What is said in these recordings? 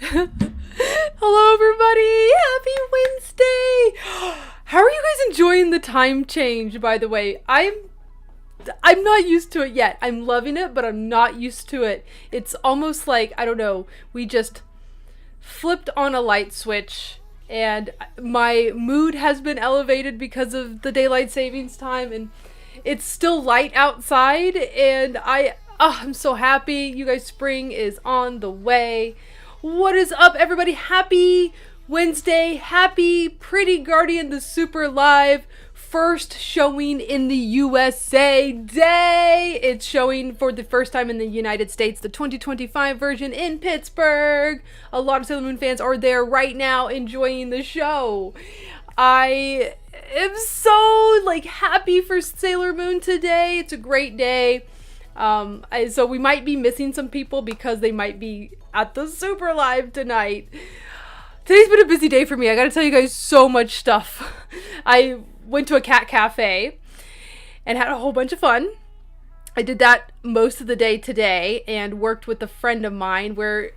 Hello everybody! Happy Wednesday! How are you guys enjoying the time change, by the way? I'm not used to it yet. I'm loving it, but I'm not used to it. It's almost like, I don't know, we just flipped on a light switch and my mood has been elevated because of the daylight savings time, and it's still light outside, and I'm so happy. You guys, spring is on the way. What is up, everybody? Happy Wednesday. Happy Pretty Guardian the Super Live first showing in the USA day. It's showing for the first time in the United States, the 2025 version in Pittsburgh. A lot of Sailor Moon fans are there right now enjoying the show. I am so happy for Sailor Moon today. It's a great day. So we might be missing some people because they might be at the Super Live tonight. Today's been a busy day for me. I gotta tell you guys so much stuff. I went to a cat cafe and had a whole bunch of fun. I did that most of the day today and worked with a friend of mine. We're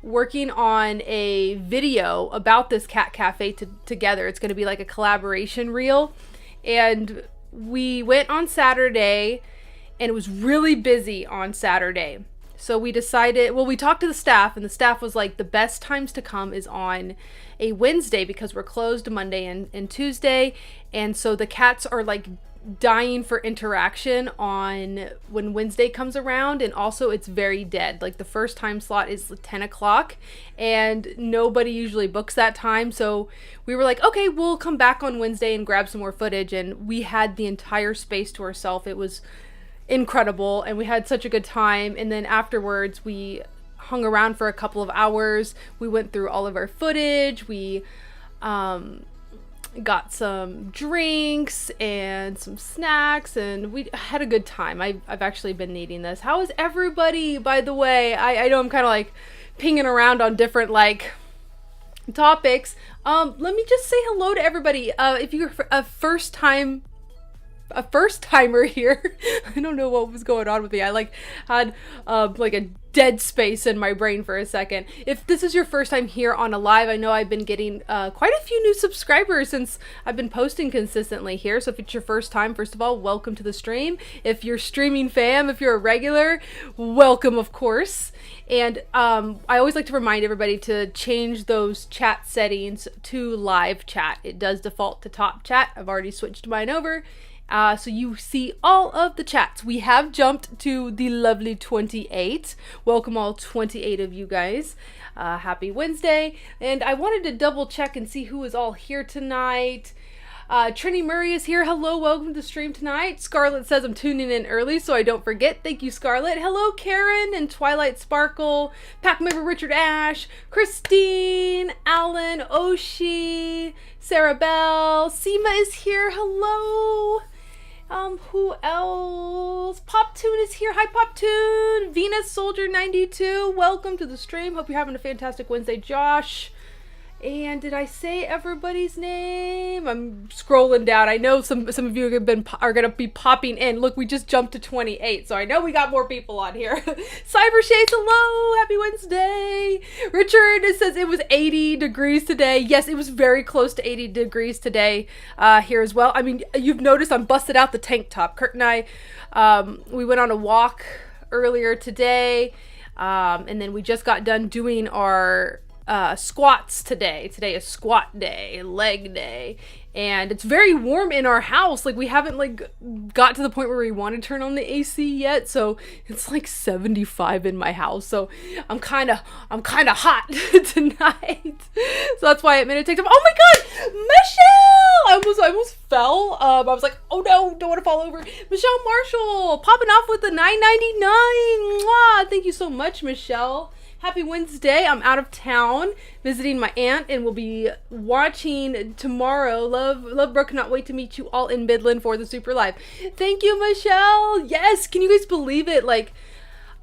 working on a video about this cat cafe together. It's going to be like a collaboration reel. And we went on Saturday, and it was really busy on Saturday. So we decided, we talked to the staff, and the staff was like, the best times to come is on a Wednesday because we're closed Monday and Tuesday. And so the cats are dying for interaction on when Wednesday comes around, and also it's very dead. The first time slot is 10 o'clock and nobody usually books that time. So we were like, okay, we'll come back on Wednesday and grab some more footage. And we had the entire space to ourselves. It was incredible, and we had such a good time. And then afterwards we hung around for a couple of hours. We went through all of our footage. We got some drinks and some snacks, and we had a good time. I've actually been needing this. How is everybody, by the way? I know I'm kind of pinging around on different topics. Let me just say hello to everybody. If you're a first timer here. I don't know what was going on with me. I had a dead space in my brain for a second. If this is your first time here on a live, I know I've been getting quite a few new subscribers since I've been posting consistently here. So if it's your first time, first of all, welcome to the stream. If you're streaming fam, if you're a regular, welcome, of course. And I always like to remind everybody to change those chat settings to live chat. It does default to top chat. I've already switched mine over. So you see all of the chats. We have jumped to the lovely 28. Welcome all 28 of you guys. Happy Wednesday. And I wanted to double check and see who is all here tonight. Trini Murray is here. Hello, welcome to the stream tonight. Scarlett says I'm tuning in early so I don't forget. Thank you, Scarlett. Hello, Karen and Twilight Sparkle. Pack member Richard Ash. Christine, Alan, Oshi, Sarah Bell. Seema is here. Hello. Who else? Poptoon is here. Hi, Poptoon. Venus Soldier 92. Welcome to the stream. Hope you're having a fantastic Wednesday, Josh. And did I say everybody's name? I'm scrolling down. I know some of you are gonna be popping in. Look, we just jumped to 28, so I know we got more people on here. Cyber Shades, hello, happy Wednesday. Richard says it was 80 degrees today. Yes, it was very close to 80 degrees today here as well. I mean, you've noticed I'm busted out the tank top. Kurt and I, we went on a walk earlier today, and then we just got done doing our squats today. Today is squat day, leg day, and it's very warm in our house. We haven't got to the point where we want to turn on the AC yet, so it's 75 in my house. So I'm kind of hot tonight. So that's why it made it take time. Oh my god, Michelle! I almost fell. I was like, oh no, don't want to fall over. Michelle Marshall popping off with the $9.99. Mwah! Thank you so much, Michelle. Happy Wednesday. I'm out of town visiting my aunt, and we'll be watching tomorrow. Love Brooke. Cannot wait to meet you all in Midland for the Super Live. Thank you, Michelle. Yes. Can you guys believe it?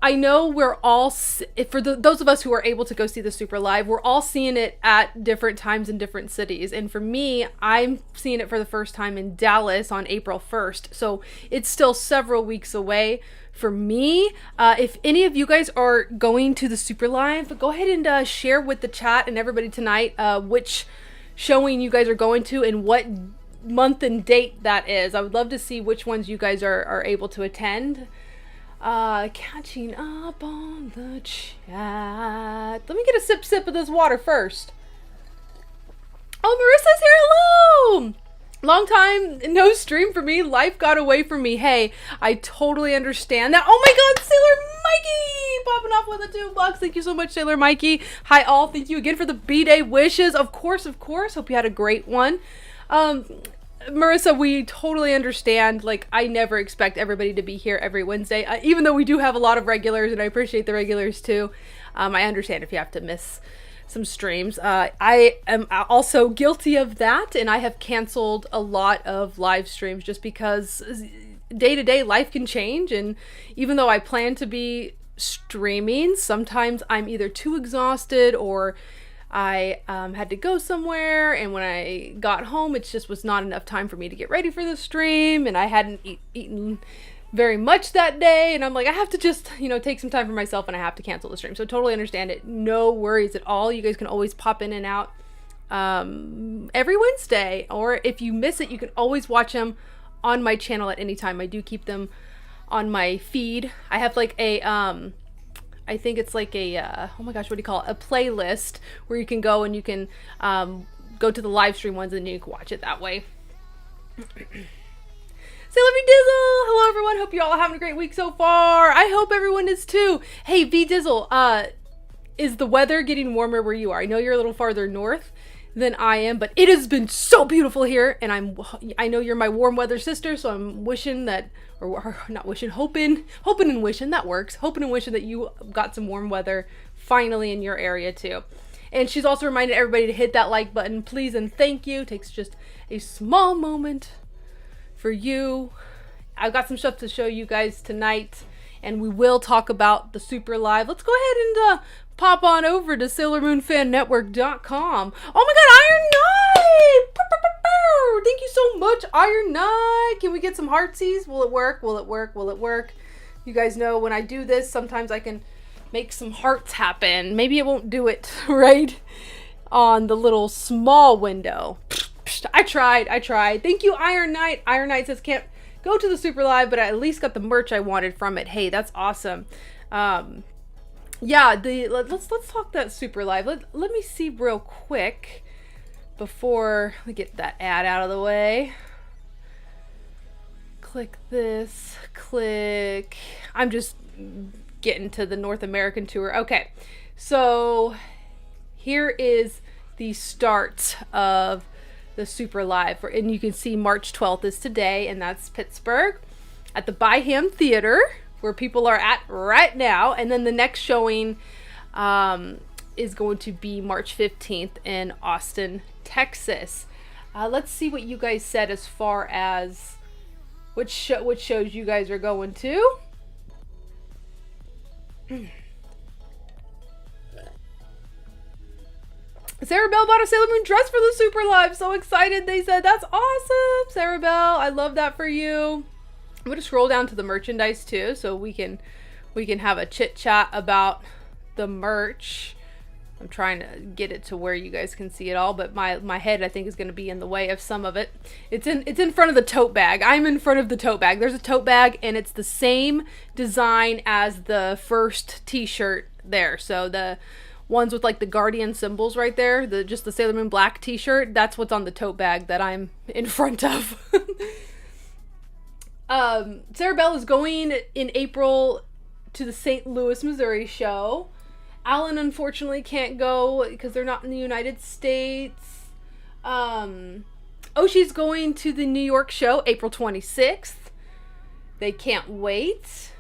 I know we're all, for those of us who are able to go see the Super Live, we're all seeing it at different times in different cities. And for me, I'm seeing it for the first time in Dallas on April 1st. So it's still several weeks away for me. If any of you guys are going to the Super Live, go ahead and share with the chat and everybody tonight which showing you guys are going to and what month and date that is. I would love to see which ones you guys are able to attend. Catching up on the chat. Let me get a sip of this water first. Oh, Marissa's here. Hello! Long time no stream for me. Life got away from me. Hey, I totally understand that. Oh my god, Sailor Mikey! Popping off with a $2. Thank you so much, Sailor Mikey. Hi all. Thank you again for the B-Day wishes. Of course, of course. Hope you had a great one. Marissa, we totally understand. Like, I never expect everybody to be here every Wednesday, even though we do have a lot of regulars, and I appreciate the regulars too. I understand if you have to miss some streams. I am also guilty of that, and I have canceled a lot of live streams just because day to day life can change, and even though I plan to be streaming, sometimes I'm either too exhausted or I had to go somewhere, and when I got home, it just was not enough time for me to get ready for the stream, and I hadn't eaten very much that day, and I'm like, I have to just, take some time for myself, and I have to cancel the stream. So totally understand it. No worries at all. You guys can always pop in and out every Wednesday, or if you miss it, you can always watch them on my channel at any time. I do keep them on my feed. I have like a I think it's like a, oh my gosh, what do you call it? A playlist where you can go and you can go to the live stream ones and you can watch it that way. Sailor V Dizzle! Hello everyone, hope you all are having a great week so far. I hope everyone is too. Hey V Dizzle, is the weather getting warmer where you are? I know you're a little farther north than I am, but it has been so beautiful here, and I know you're my warm weather sister, so I'm wishing that, or not wishing, hoping and wishing, that works, hoping and wishing that you got some warm weather finally in your area too. And she's also reminded everybody to hit that like button, please and thank you. It takes just a small moment for you. I've got some stuff to show you guys tonight, and we will talk about the Super Live. Let's go ahead and pop on over to SailorMoonFanNetwork.com. Oh my god, Iron Knight! Thank you so much, Iron Knight! Can we get some heartsies? Will it work? Will it work? Will it work? You guys know when I do this, sometimes I can make some hearts happen. Maybe it won't do it right on the little small window. I tried. Thank you, Iron Knight. Iron Knight says can't go to the Super Live, but I at least got the merch I wanted from it. Hey, that's awesome. Yeah, let's talk that Super Live. Let me see real quick before we get that ad out of the way. Click this. Click. I'm just getting to the North American tour. Okay, so here is the start of the Super Live, and you can see March 12th is today, and that's Pittsburgh at the Byham Theater, where people are at right now. And then the next showing is going to be March 15th in Austin, Texas. Let's see what you guys said as far as which shows you guys are going to. Sarah Bell bought a Sailor Moon dress for the Super Live. So excited, they said. That's awesome, Sarah Bell. I love that for you. I'm going to scroll down to the merchandise too, so we can have a chit chat about the merch. I'm trying to get it to where you guys can see it all, but my head I think is going to be in the way of some of it. It's in front of the tote bag. I'm in front of the tote bag. There's a tote bag, and it's the same design as the first t-shirt there. So the ones with like the Guardian symbols right there, just the Sailor Moon black t-shirt, that's what's on the tote bag that I'm in front of. Sarah Bell is going in April to the St. Louis, Missouri show. Alan unfortunately can't go because they're not in the United States. Oshi's going to the New York show April 26th. They can't wait.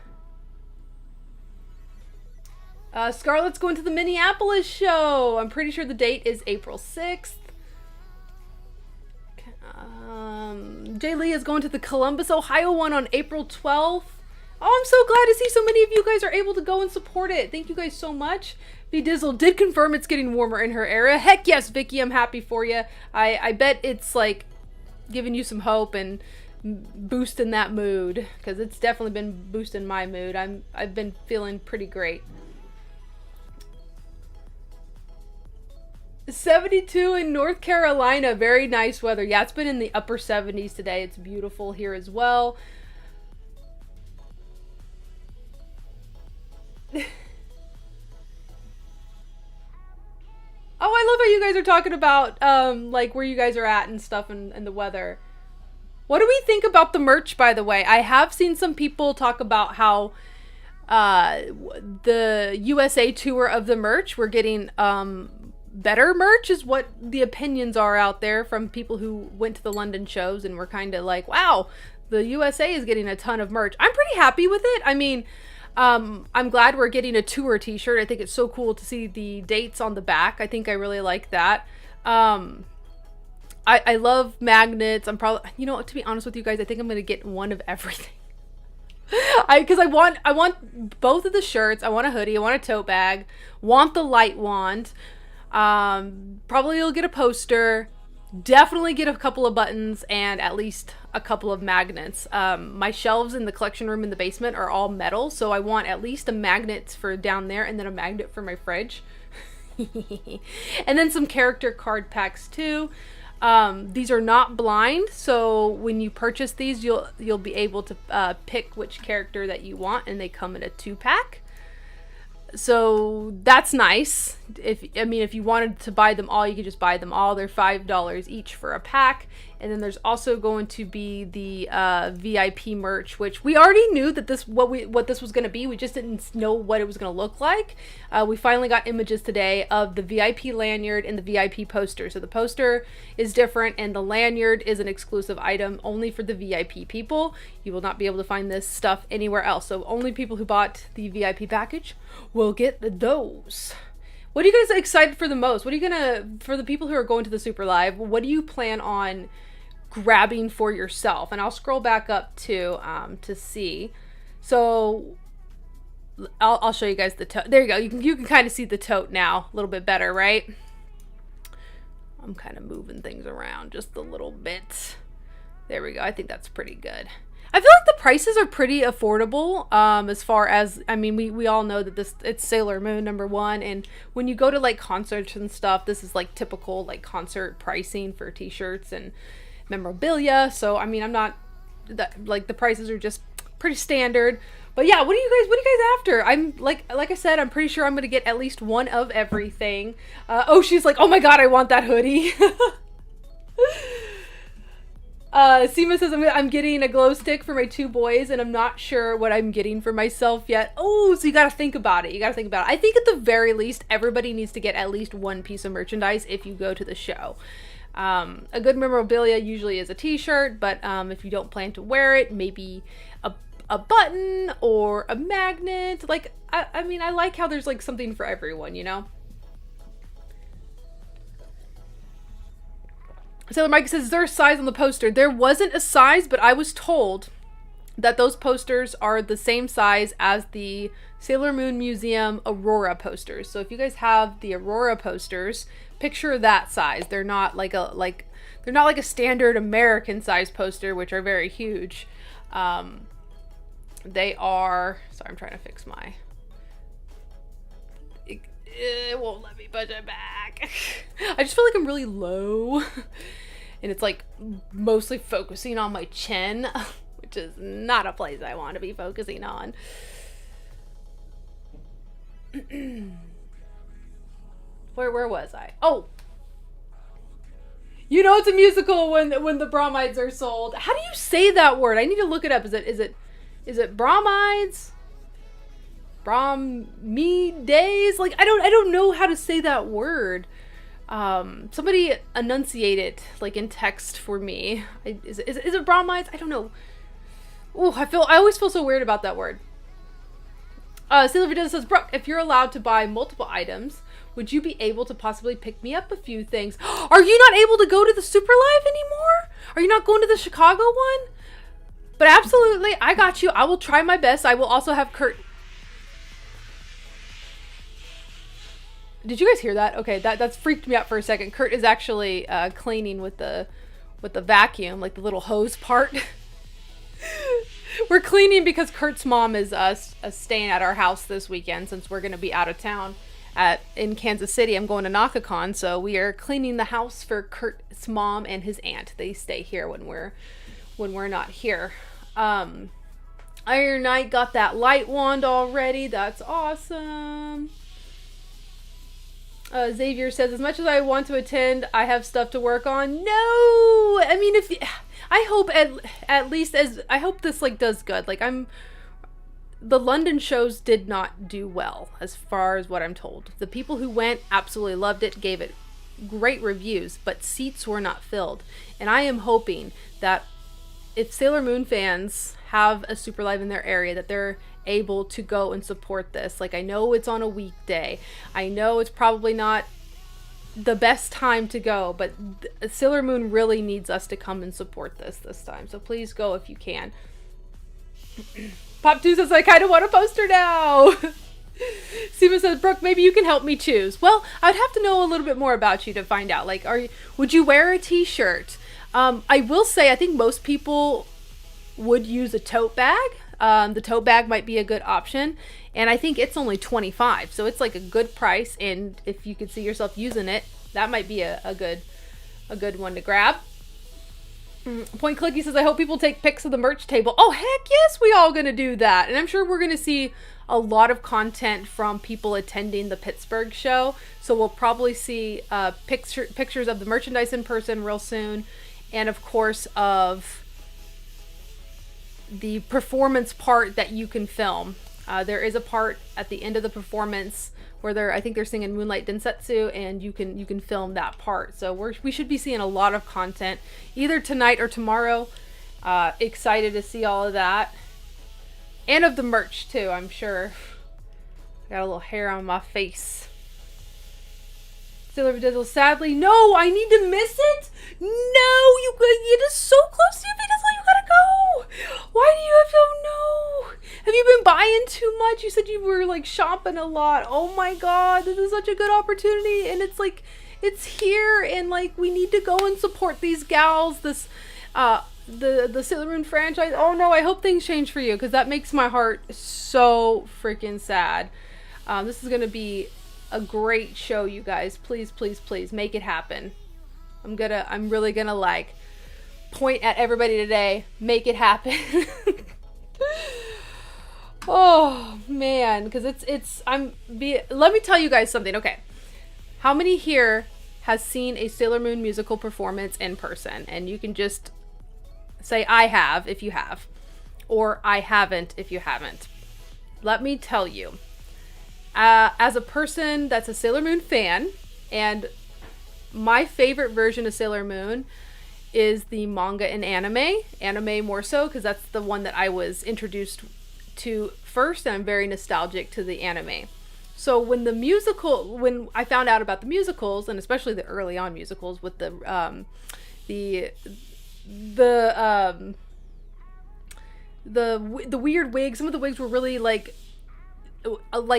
Scarlett's going to the Minneapolis show. I'm pretty sure the date is April 6th. Jay Lee is going to the Columbus, Ohio one on April 12th. Oh, I'm so glad to see so many of you guys are able to go and support it. Thank you guys so much. B Dizzle did confirm it's getting warmer in her area. Heck yes, Vicky, I'm happy for you. I bet it's like giving you some hope and boosting that mood, because it's definitely been boosting my mood. I've been feeling pretty great. 72 in North Carolina. Very nice weather. Yeah, it's been in the upper 70s today. It's beautiful here as well. Oh, I love how you guys are talking about like where you guys are at and stuff, and the weather. What do we think about the merch, by the way? I have seen some people talk about how the USA tour of the merch, we're getting better merch, is what the opinions are out there from people who went to the London shows and were kind of like, wow, the USA is getting a ton of merch. I'm pretty happy with it. I mean, I'm glad we're getting a tour t-shirt. I think it's so cool to see the dates on the back. I think I really like that. I love magnets. I'm probably, you know, to be honest with you guys, I think I'm going to get one of everything. Because I want both of the shirts. I want a hoodie. I want a tote bag. Want the light wand. Probably you'll get a poster. Definitely get a couple of buttons and at least a couple of magnets. My shelves in the collection room in the basement are all metal, so I want at least a magnet for down there and then a magnet for my fridge. And then some character card packs too. These are not blind, so when you purchase these, you'll be able to pick which character that you want, and they come in a 2-pack. So that's nice. If you wanted to buy them all, you could just buy them all. They're $5 each for a pack. And then there's also going to be the VIP merch, which we already knew that what this was going to be. We just didn't know what it was going to look like. We finally got images today of the VIP lanyard and the VIP poster. So the poster is different, and the lanyard is an exclusive item only for the VIP people. You will not be able to find this stuff anywhere else. So only people who bought the VIP package will get those. What are you guys excited for the most? What are you for the people who are going to the Super Live, what do you plan on grabbing for yourself? And I'll scroll back up to see. So I'll show you guys the tote. There you go. You can kind of see the tote now a little bit better, right? I'm kind of moving things around just a little bit. There we go. I think that's pretty good. I feel like the prices are pretty affordable, as far as, I mean, we all know that it's Sailor Moon #1, and when you go to like concerts and stuff, this is like typical like concert pricing for t-shirts and memorabilia. So I mean, I'm not that, like, the prices are just pretty standard. But yeah, what are you guys after? I'm like I said, I'm pretty sure I'm gonna get at least one of everything. Oh, she's like, oh my god, I want that hoodie. Seema says, I'm getting a glow stick for my 2 boys, and I'm not sure what I'm getting for myself yet. Oh, so you gotta think about it. I think at the very least, everybody needs to get at least one piece of merchandise if you go to the show. A good memorabilia usually is a t-shirt, but if you don't plan to wear it, maybe a button or a magnet. Like, I mean, I like how there's like something for everyone, you know? Sailor Mike says, is there a size on the poster? There wasn't a size, but I was told that those posters are the same size as the Sailor Moon Museum Aurora posters. So if you guys have the Aurora posters, picture that size. They're not like a standard American size poster, which are very huge. They are, sorry, I'm trying to fix my, it won't let me push it back. I just feel like I'm really low, and it's like mostly focusing on my chin, which is not a place I want to be focusing on. Where was I? Oh, you know it's a musical when the bromides are sold. How do you say that word? I need to look it up. Is it bromides? Bromides? Like, I don't know how to say that word. Somebody enunciate it like in text for me. Is it bromides? I don't know. Oh, I always feel so weird about that word. Sailor Vidal says, Brooke, if you're allowed to buy multiple items, would you be able to possibly pick me up a few things? Are you not able to go to the Super Live anymore? Are you not going to the Chicago one? But absolutely, I got you. I will try my best. I will also have Kurt. Did you guys hear that? Okay, that's freaked me out for a second. Kurt is actually cleaning with the vacuum, like the little hose part. We're cleaning because Kurt's mom is staying at our house this weekend since we're going to be out of town in Kansas City. I'm going to NakaCon, so we are cleaning the house for Kurt's mom and his aunt. They stay here when we're not here. Iron Knight got that light wand already. That's awesome. Xavier says, as much as I want to attend, I have stuff to work on. No! I mean, I hope at least I hope this like does good. Like the London shows did not do well as far as what I'm told. The people who went absolutely loved it, gave it great reviews, but seats were not filled. And I am hoping that if Sailor Moon fans have a Super Live in their area, that they're able to go and support this. Like, I know it's on a weekday. I know it's probably not the best time to go, but Sailor Moon really needs us to come and support this time. So please go if you can. Pop 2 says, I kind of want a poster now. Sima says, Brooke, maybe you can help me choose. Well, I'd have to know a little bit more about you to find out. Like, would you wear a t-shirt? I will say, I think most people would use a tote bag. The tote bag might be a good option, and I think it's only $25, so it's like a good price. And if you could see yourself using it, that might be a good one to grab. Point Clicky says, I hope people take pics of the merch table. Oh heck yes, we all gonna do that, and I'm sure we're gonna see a lot of content from people attending the Pittsburgh show. So we'll probably see pictures of the merchandise in person real soon, and of course of the performance part that you can film. There is a part at the end of the performance where I think they're singing Moonlight Densetsu, and you can film that part. So we should be seeing a lot of content either tonight or tomorrow. Excited to see all of that, and of the merch too, I'm sure. Got a little hair on my face. Sailor Dizzle, sadly, no, I need to miss it. No, it is so close to you, Dizzle, you gotta go. Why do you have to know? Have you been buying too much? You said you were like shopping a lot. Oh my god, this is such a good opportunity, and it's like, it's here, and like, we need to go and support these gals, this, the Sailor Moon franchise. Oh no, I hope things change for you, because that makes my heart so freaking sad. This is gonna be a great show, you guys. Please, please, please make it happen. I'm really gonna like point at everybody today. Make it happen. Oh man, because let me tell you guys something. Okay, how many here has seen a Sailor Moon musical performance in person? And you can just say I have if you have, or I haven't if you haven't. Let me tell you, as a person that's a Sailor Moon fan, and my favorite version of Sailor Moon is the manga and anime more so, because that's the one that I was introduced to first, and I'm very nostalgic to the anime. So when I found out about the musicals, and especially the early on musicals with the weird wigs, some of the wigs were really like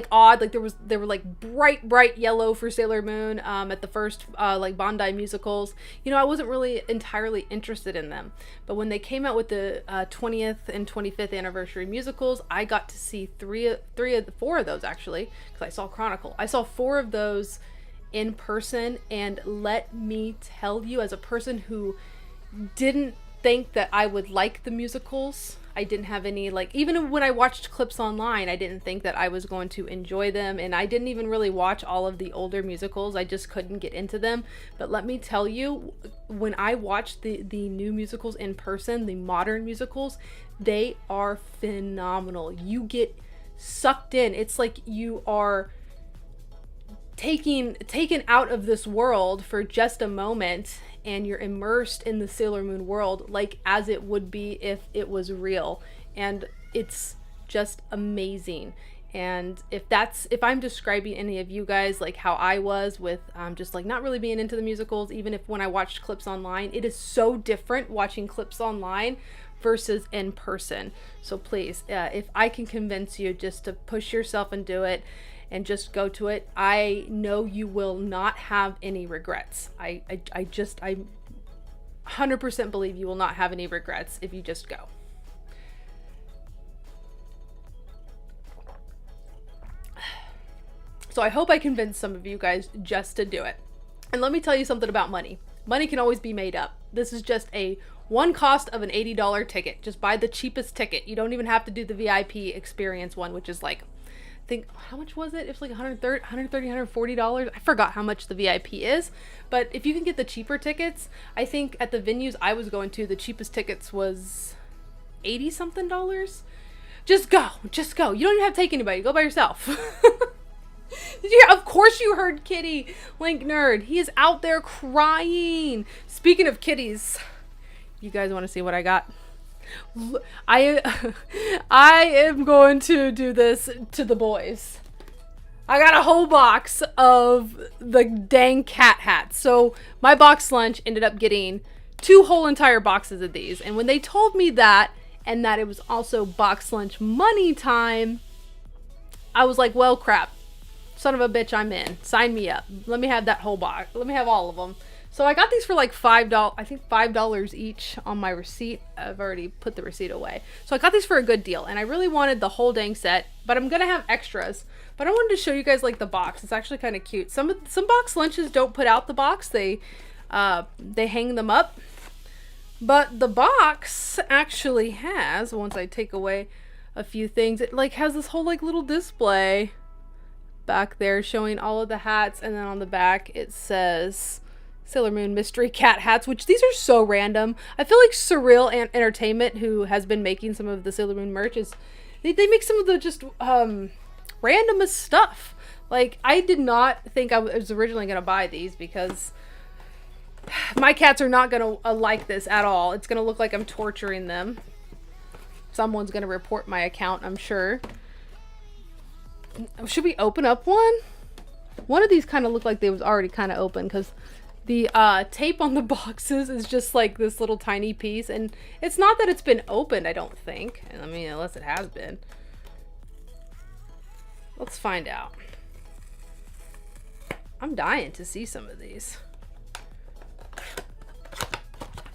odd, like they were like bright yellow for Sailor Moon at the first like Bandai musicals. I wasn't really entirely interested in them, but when they came out with the 20th and 25th anniversary musicals, I got to see four of those actually, because I saw Chronicle. I saw 4 of those in person, and let me tell you, as a person who didn't think that I would like the musicals, I didn't have any, like, even when I watched clips online, I didn't think that I was going to enjoy them, and I didn't even really watch all of the older musicals. I just couldn't get into them. But let me tell you, when I watched the new musicals in person, the modern musicals, they are phenomenal. You get sucked in. It's like you are taken out of this world for just a moment, and you're immersed in the Sailor Moon world like as it would be if it was real, and it's just amazing. And if I'm describing any of you guys like how I was with just like not really being into the musicals, even if when I watched clips online, it is so different watching clips online versus in person. So please, if I can convince you just to push yourself and do it and just go to it, I know you will not have any regrets. I 100% believe you will not have any regrets if you just go. So I hope I convinced some of you guys just to do it. And let me tell you something about money. Money can always be made up. This is just a one cost of an $80 ticket. Just buy the cheapest ticket. You don't even have to do the VIP experience one, which is like, I think, how much was it? It was like $130, $140. I forgot how much the VIP is. But if you can get the cheaper tickets, I think at the venues I was going to, the cheapest tickets was $80 something. Just go. Just go. You don't even have to take anybody. Go by yourself. Did you hear? Of course you heard Kitty, Link Nerd. He is out there crying. Speaking of kitties, you guys want to see what I got? I am going to do this to the boys. I got a whole box of the dang cat hats. So my box lunch ended up getting 2 whole entire boxes of these. And when they told me that, and that it was also box lunch money time, I was like, well, crap. Son of a bitch, I'm in. Sign me up. Let me have that whole box. Let me have all of them. So I got these for like $5. I think $5 each on my receipt. I've already put the receipt away. So I got these for a good deal, and I really wanted the whole dang set, but I'm gonna have extras. But I wanted to show you guys like the box. It's actually kind of cute. Some box lunches don't put out the box. They hang them up. But the box actually has, once I take away a few things, it like has this whole like little display back there showing all of the hats, and then on the back it says Sailor Moon mystery cat hats, which these are so random. I feel like Surreal Entertainment, who has been making some of the Sailor Moon merch, they make some of the just randomest stuff. Like, I did not think I was originally going to buy these because my cats are not going to like this at all. It's going to look like I'm torturing them. Someone's going to report my account, I'm sure. Should we open up one? One of these kind of looked like they was already kind of open because the tape on the boxes is just like this little tiny piece, and it's not that it's been opened, I don't think. I mean, unless it has been. Let's find out. I'm dying to see some of these.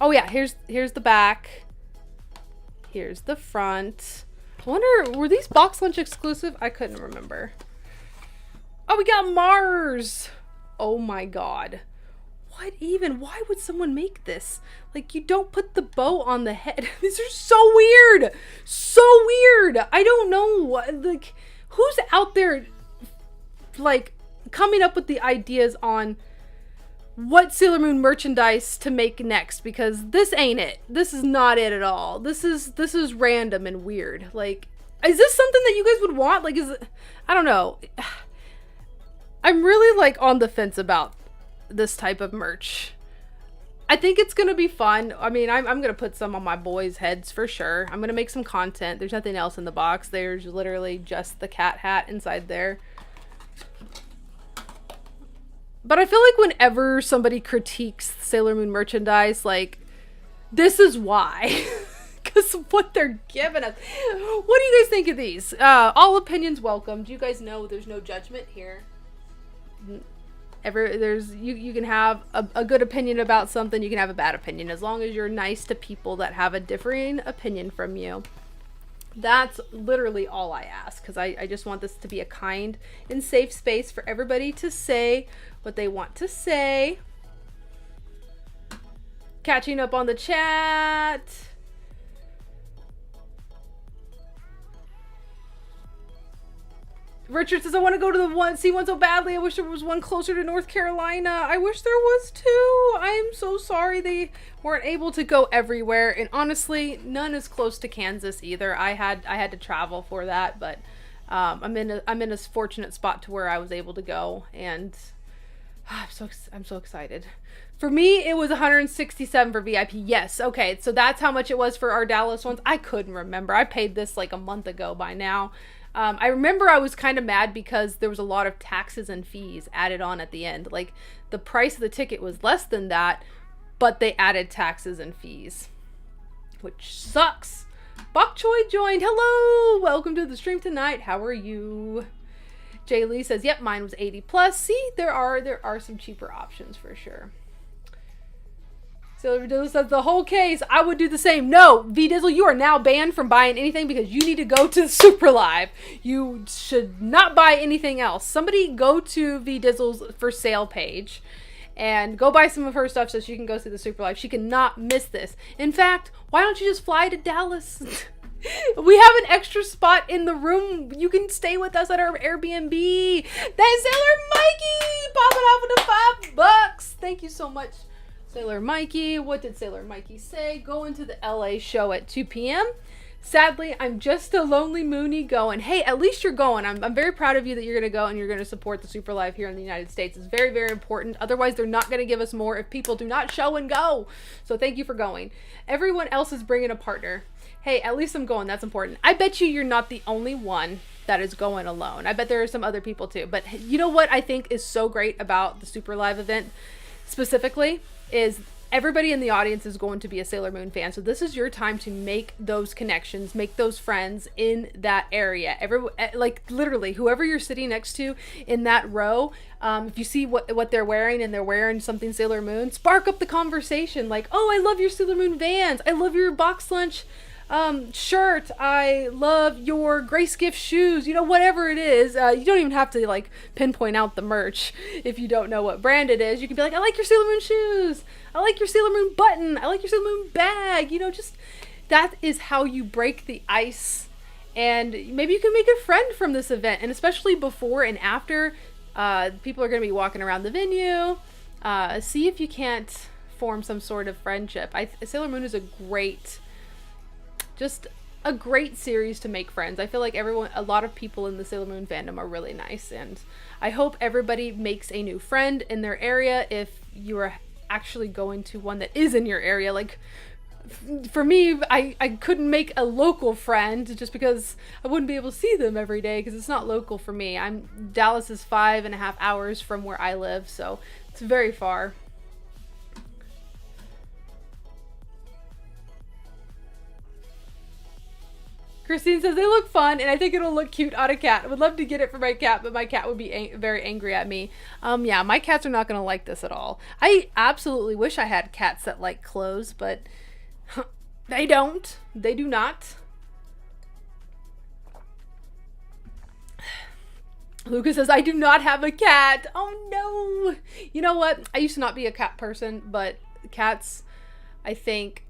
Oh yeah, here's the back. Here's the front. I wonder, were these box lunch exclusive? I couldn't remember. Oh, we got Mars. Oh my god. What even? Why would someone make this? Like, you don't put the bow on the head. These are so weird. So weird. I don't know what, like, who's out there, like, coming up with the ideas on what Sailor Moon merchandise to make next, because this ain't it. This is not it at all. This is random and weird. Like, is this something that you guys would want? Like, is it, I don't know. I'm really like on the fence about this type of merch. I think it's gonna be fun. I mean, I'm gonna put some on my boys' heads for sure. I'm gonna make some content. There's nothing else in the box. There's literally just the cat hat inside there. But I feel like whenever somebody critiques Sailor Moon merchandise, like, this is why. Because of what they're giving us. What do you guys think of these? All opinions welcomed. You guys know there's no judgment here. You can have a good opinion about something, you can have a bad opinion, as long as you're nice to people that have a differing opinion from you. That's literally all I ask, because I just want this to be a kind and safe space for everybody to say what they want to say. Catching up on the chat. Richard says, I want to go to see one so badly. I wish there was one closer to North Carolina. I wish there was too. I am so sorry they weren't able to go everywhere. And honestly, none is close to Kansas either. I had to travel for that, but I'm in a fortunate spot to where I was able to go, and I'm so excited. For me, it was $167 for VIP. Yes, okay, so that's how much it was for our Dallas ones. I couldn't remember. I paid this like a month ago by now. I remember I was kind of mad because there was a lot of taxes and fees added on at the end. Like, the price of the ticket was less than that, but they added taxes and fees. which sucks. Bok Choy joined. Hello, welcome to the stream tonight. How are you? Jay Lee says, yep, mine was 80 plus. See, there are some cheaper options for sure. Silver Dizzle says, the whole case, I would do the same. No, V-Dizzle, you are now banned from buying anything because you need to go to Super Live. You should not buy anything else. Somebody go to V-Dizzle's for sale page and go buy some of her stuff so she can go see the Super Live. She cannot miss this. In fact, why don't you just fly to Dallas? We have an extra spot in the room. You can stay with us at our Airbnb. That's Sailor Mikey popping off with the $5. Thank you so much, Sailor Mikey. What did Sailor Mikey say? Going to the LA show at 2 p.m. Sadly, I'm just a lonely Mooney going. Hey, at least you're going. I'm very proud of you that you're going to go and you're going to support the Super Live here in the United States. It's very, very important. Otherwise, they're not going to give us more if people do not show and go. So thank you for going. Everyone else is bringing a partner. Hey, at least I'm going. That's important. I bet you're not the only one that is going alone. I bet there are some other people too. But you know what I think is so great about the Super Live event specifically is everybody in the audience is going to be a Sailor Moon fan. So this is your time to make those connections, make those friends in that area. Like literally whoever you're sitting next to in that row, if you see what they're wearing and they're wearing something Sailor Moon, spark up the conversation. Like, oh, I love your Sailor Moon Vans. I love your box lunch shirt. I love your Grace Gift shoes. You know, whatever it is. You don't even have to like pinpoint out the merch if you don't know what brand it is. You can be like, I like your Sailor Moon shoes. I like your Sailor Moon button. I like your Sailor Moon bag. You know, just that is how you break the ice. And maybe you can make a friend from this event. And especially before and after, people are going to be walking around the venue. See if you can't form some sort of friendship. Sailor Moon is just a great series to make friends. I feel like a lot of people in the Sailor Moon fandom are really nice, and I hope everybody makes a new friend in their area if you are actually going to one that is in your area. Like for me, I couldn't make a local friend just because I wouldn't be able to see them every day because it's not local for me. Dallas is 5.5 hours from where I live, so it's very far. Christine says, they look fun, and I think it'll look cute on a cat. I would love to get it for my cat, but my cat would be very angry at me. Yeah, my cats are not going to like this at all. I absolutely wish I had cats that like clothes, but they don't. They do not. Lucas says, I do not have a cat. Oh, no. You know what? I used to not be a cat person, but cats, I think,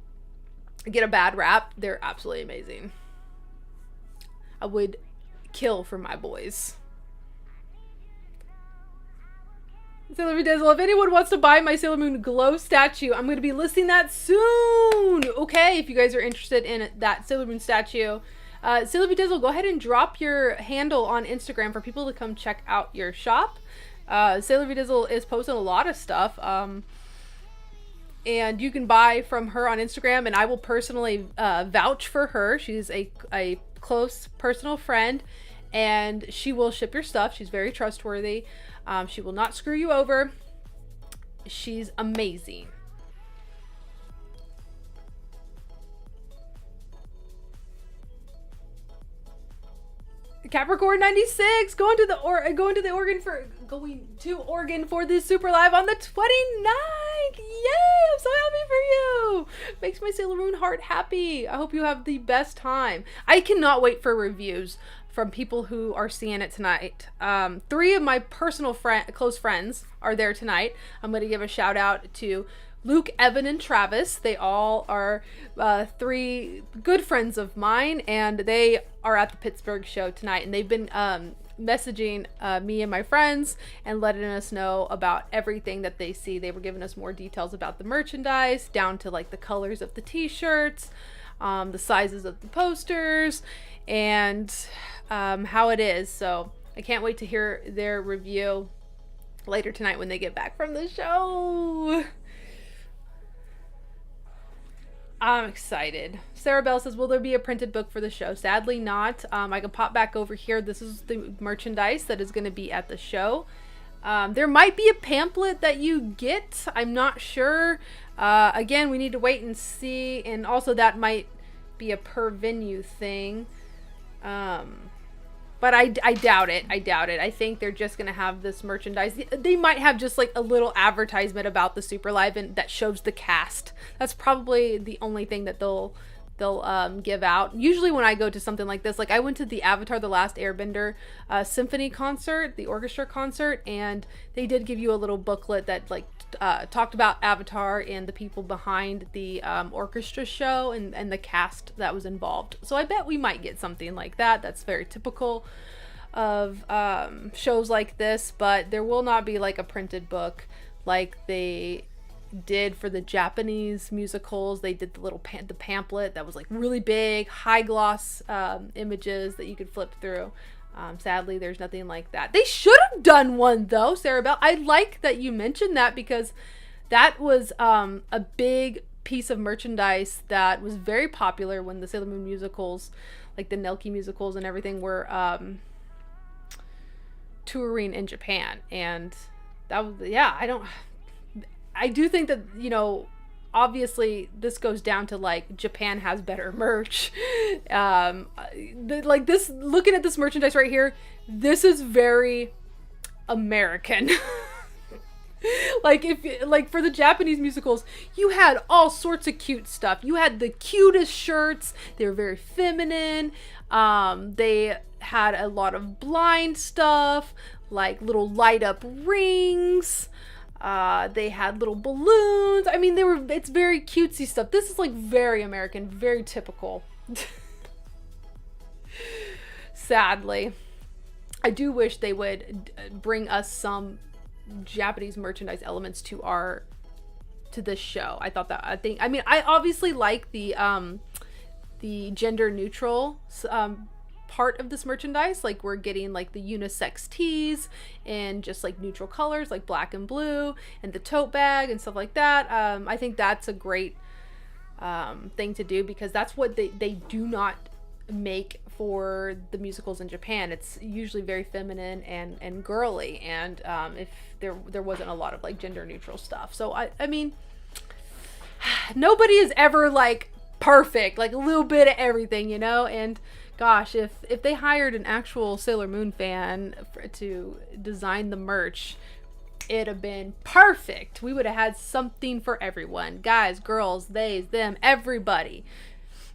get a bad rap. They're absolutely amazing. I would kill for my boys. Sailor Moon Dizzle, if anyone wants to buy my Sailor Moon glow statue, I'm going to be listing that soon. Okay, if you guys are interested in that Sailor Moon statue. Sailor Moon Dizzle, go ahead and drop your handle on Instagram for people to come check out your shop. Sailor Moon Dizzle is posting a lot of stuff. And you can buy from her on Instagram, and I will personally vouch for her. She's a close personal friend, and she will ship your stuff. She's very trustworthy. She will not screw you over. She's amazing. Capricorn 96 going to Oregon for this Super Live on the 29th. Yay! I'm so happy for you. Makes my Sailor Moon heart happy. I hope you have the best time. I cannot wait for reviews from people who are seeing it tonight. 3 of my personal close friends are there tonight. I'm going to give a shout out to Luke, Evan, and Travis. They all are 3 good friends of mine, and they are at the Pittsburgh show tonight, and they've been messaging me and my friends and letting us know about everything that they see. They were giving us more details about the merchandise, down to like the colors of the t-shirts, the sizes of the posters, and how it is. So I can't wait to hear their review later tonight when they get back from the show. I'm excited. Sarah Bell says, will there be a printed book for the show? Sadly not. I can pop back over here. This is the merchandise that is going to be at the show. There might be a pamphlet that you get. I'm not sure. Again, we need to wait and see. And also that might be a per venue thing. But I doubt it. I doubt it. I think they're just going to have this merchandise. They might have just like a little advertisement about the Super Live and that shows the cast. That's probably the only thing that they'll give out. Usually when I go to something like this, like I went to the Avatar: The Last Airbender symphony concert, the orchestra concert, and they did give you a little booklet that like talked about Avatar and the people behind the orchestra show and the cast that was involved. So I bet we might get something like that. That's very typical of shows like this, but there will not be like a printed book like they did for the Japanese musicals. They did the little the pamphlet that was like really big, high gloss images that you could flip through. Sadly, there's nothing like that. They should have done one though, Sarah Bell. I like that you mentioned that because that was a big piece of merchandise that was very popular when the Sailor Moon musicals, like the Nelke musicals and everything, were touring in Japan. And that was, yeah, I do think that, you know, obviously this goes down to like Japan has better merch. Like this, looking at this merchandise right here, this is very American. Like like for the Japanese musicals, you had all sorts of cute stuff. You had the cutest shirts. They were very feminine. They had a lot of blind stuff, like little light up rings. They had little balloons. I mean, it's very cutesy stuff. This is like very American, very typical. Sadly, I do wish they would bring us some Japanese merchandise elements to this show. I obviously like the gender neutral part of this merchandise. Like we're getting like the unisex tees and just like neutral colors like black and blue and the tote bag and stuff like that. I think that's a great thing to do because that's what they do not make for the musicals in Japan. It's usually very feminine and girly, and if there wasn't a lot of like gender neutral stuff. So I mean, nobody is ever like perfect, like a little bit of everything, you know. And gosh, if they hired an actual Sailor Moon fan to design the merch, it'd have been perfect. We would have had something for everyone. Guys, girls, theys, them, everybody.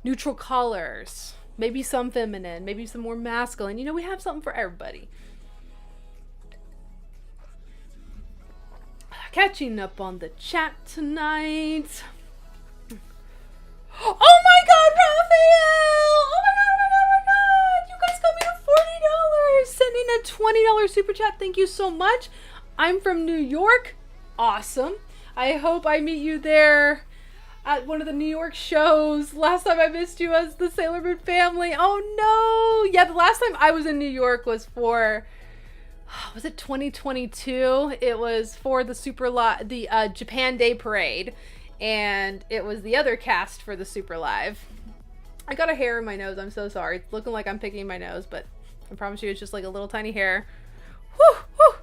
Neutral colors. Maybe some feminine. Maybe some more masculine. You know, we have something for everybody. Catching up on the chat tonight. Oh my god, Raphael! Oh my god! You guys got me to $40! Sending a $20 super chat. Thank you so much. I'm from New York. Awesome. I hope I meet you there at one of the New York shows. Last time I missed you as the Sailor Moon family. Oh no! Yeah, the last time I was in New York was for... was it 2022? It was for the Japan Day Parade. And it was the other cast for the Super Live. I got a hair in my nose. I'm so sorry. It's looking like I'm picking my nose, but I promise you it's just like a little tiny hair. Whew, whew.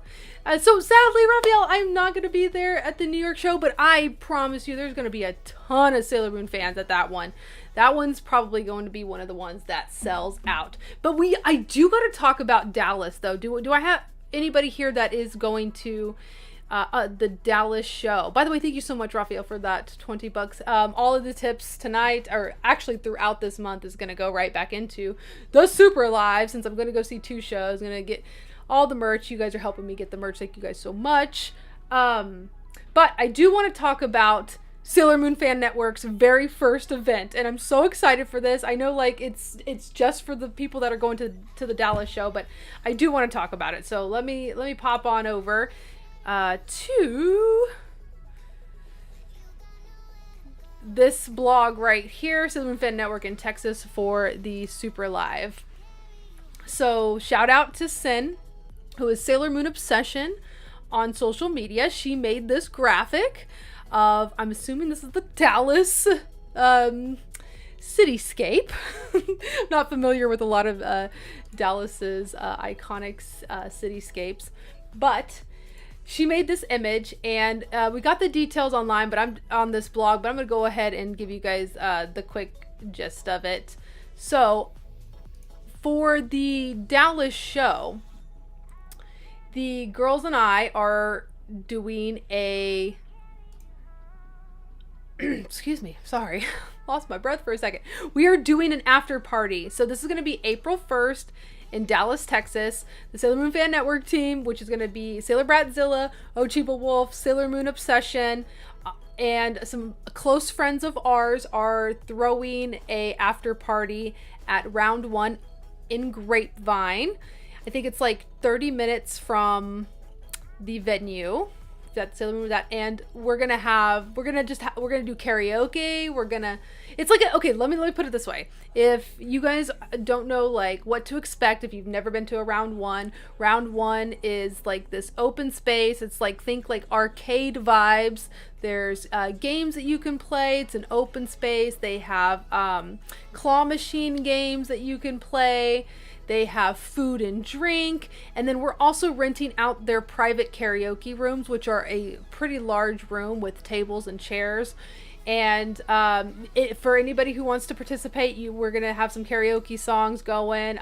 So sadly, Raphael, I'm not going to be there at the New York show, but I promise you there's going to be a ton of Sailor Moon fans at that one. That one's probably going to be one of the ones that sells out. But I do got to talk about Dallas, though. Do I have anybody here that is going to... the Dallas show? By the way, thank you so much, Raphael, for that $20. All of the tips tonight, or actually throughout this month, is going to go right back into the Super Live, since I'm going to go see 2 shows. I'm going to get all the merch. You guys are helping me get the merch. Thank you guys so much. But I do want to talk about Sailor Moon Fan Network's very first event, and I'm so excited for this. I know like it's just for the people that are going to the Dallas show, but I do want to talk about it. So let me pop on over to this blog right here, Sailor Moon Fan Network in Texas, for the Super Live. So shout out to Sin, who is Sailor Moon Obsession on social media. She made this graphic of, I'm assuming this is the Dallas cityscape. Not familiar with a lot of Dallas's iconic cityscapes, but she made this image, and we got the details online, but I'm on this blog, but I'm gonna go ahead and give you guys the quick gist of it. So for the Dallas show, the girls and I are doing a excuse me, sorry, lost my breath for a second. We are doing an after party. So this is going to be April 1st in Dallas, Texas. The Sailor Moon Fan Network team, which is going to be Sailor Bratzilla, Ochibawolf, Sailor Moon Obsession, and some close friends of ours are throwing a after party at Round 1 in Grapevine. I think it's like 30 minutes from the venue. That's Sailor Moon, that, and we're gonna do karaoke. It's like okay, let me put it this way. If you guys don't know like what to expect, if you've never been to a round one is like this open space. It's like, think like arcade vibes. There's games that you can play. It's an open space. They have claw machine games that you can play. They have food and drink, and then we're also renting out their private karaoke rooms, which are a pretty large room with tables and chairs. And for anybody who wants to participate, we're gonna have some karaoke songs going.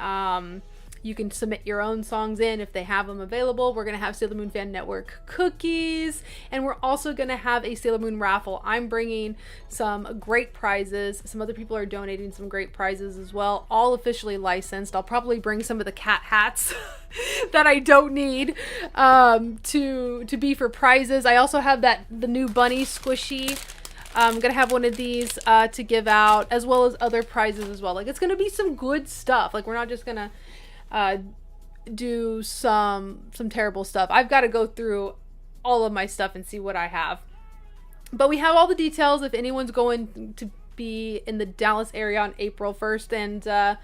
You can submit your own songs in if they have them available. We're going to have Sailor Moon Fan Network cookies, and we're also going to have a Sailor Moon raffle. I'm bringing some great prizes. Some other people are donating some great prizes as well, all officially licensed. I'll probably bring some of the cat hats that I don't need to be for prizes. I also have the new bunny squishy. I'm going to have one of these to give out, as well as other prizes as well. Like, it's going to be some good stuff. Like, we're not just going to do some terrible stuff. I've got to go through all of my stuff and see what I have. But we have all the details if anyone's going to be in the Dallas area on April 1st. And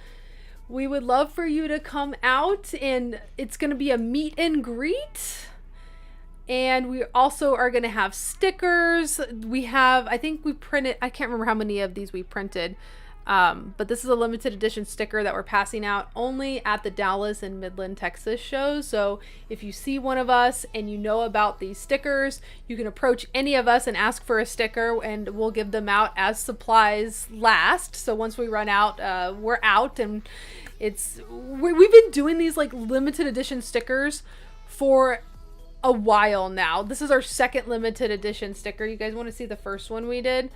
we would love for you to come out. And it's going to be a meet and greet. And we also are going to have stickers. I think we printed, I can't remember how many of these we printed. But this is a limited edition sticker that we're passing out only at the Dallas and Midland, Texas shows. So if you see one of us and you know about these stickers, you can approach any of us and ask for a sticker, and we'll give them out as supplies last. So once we run out, we're out. And we've been doing these like limited edition stickers for a while now. This is our second limited edition sticker. You guys want to see the first one we did?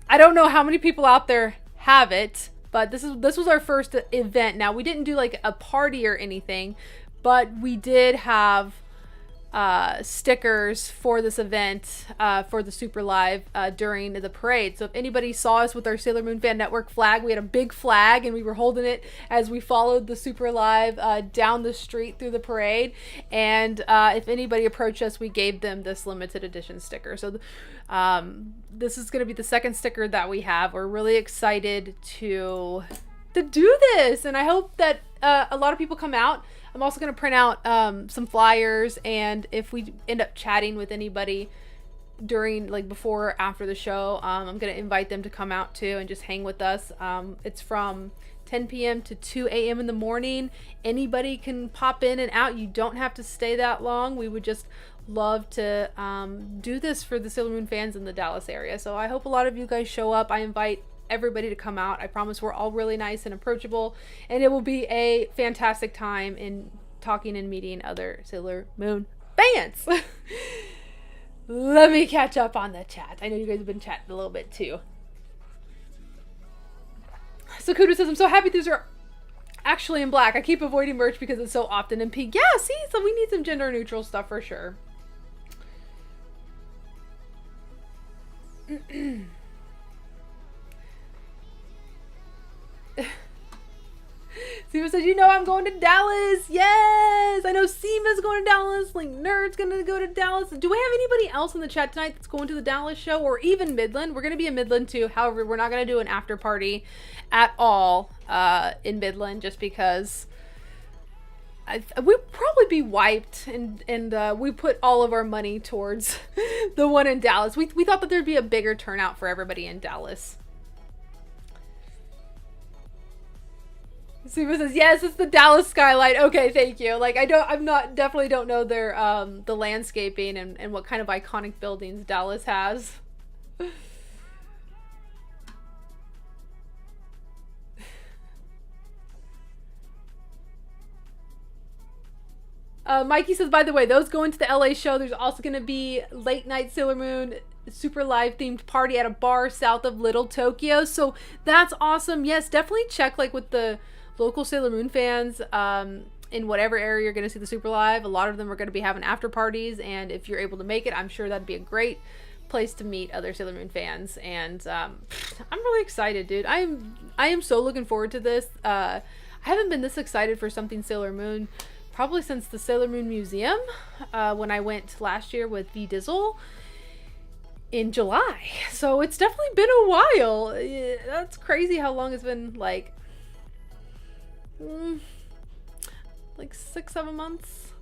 I don't know how many people out there have it, but this was our first event. Now, we didn't do like a party or anything, but we did have stickers for this event for the Super Live during the parade. So if anybody saw us with our Sailor Moon Fan Network flag, we had a big flag and we were holding it as we followed the Super Live down the street through the parade. And if anybody approached us, we gave them this limited edition sticker. So this is going to be the second sticker that we have. We're really excited to do this, and I hope that a lot of people come out. I'm also going to print out some flyers, and if we end up chatting with anybody during, like, before or after the show, I'm going to invite them to come out too and just hang with us. It's from 10 p.m. to 2 a.m. in the morning. Anybody can pop in and out. You don't have to stay that long. We would just love to do this for the Sailor Moon fans in the Dallas area. So I hope a lot of you guys show up. I invite everybody to come out. I promise we're all really nice and approachable, and it will be a fantastic time in talking and meeting other Sailor Moon fans. Let me catch up on the chat. I know you guys have been chatting a little bit too. So Kudo says, I'm so happy these are actually in black. I keep avoiding merch because it's so often in pink. Yeah, see, so we need some gender neutral stuff for sure. Seema says, you know I'm going to Dallas. Yes! I know Seema's going to Dallas. Like, Nerd's going to go to Dallas. Do we have anybody else in the chat tonight that's going to the Dallas show? Or even Midland? We're going to be in Midland too. However, we're not going to do an after party at all in Midland, just because we'd probably be wiped, and we put all of our money towards the one in Dallas. We thought that there'd be a bigger turnout for everybody in Dallas. Suba says, yes, it's the Dallas skyline. Okay, thank you. Like, definitely don't know their, the landscaping and what kind of iconic buildings Dallas has. Mikey says, by the way, those going to the LA show, there's also going to be late night Sailor Moon super live themed party at a bar south of Little Tokyo. So that's awesome. Yes, definitely check like with the local Sailor Moon fans in whatever area you're going to see the super live. A lot of them are going to be having after parties, and if you're able to make it, I'm sure that'd be a great place to meet other Sailor Moon fans. And I'm really excited, dude. I am so looking forward to this. I haven't been this excited for something Sailor Moon probably since the Sailor Moon Museum, when I went last year with V Dizzle in July. So it's definitely been a while. That's crazy how long it's been, like 6-7 months.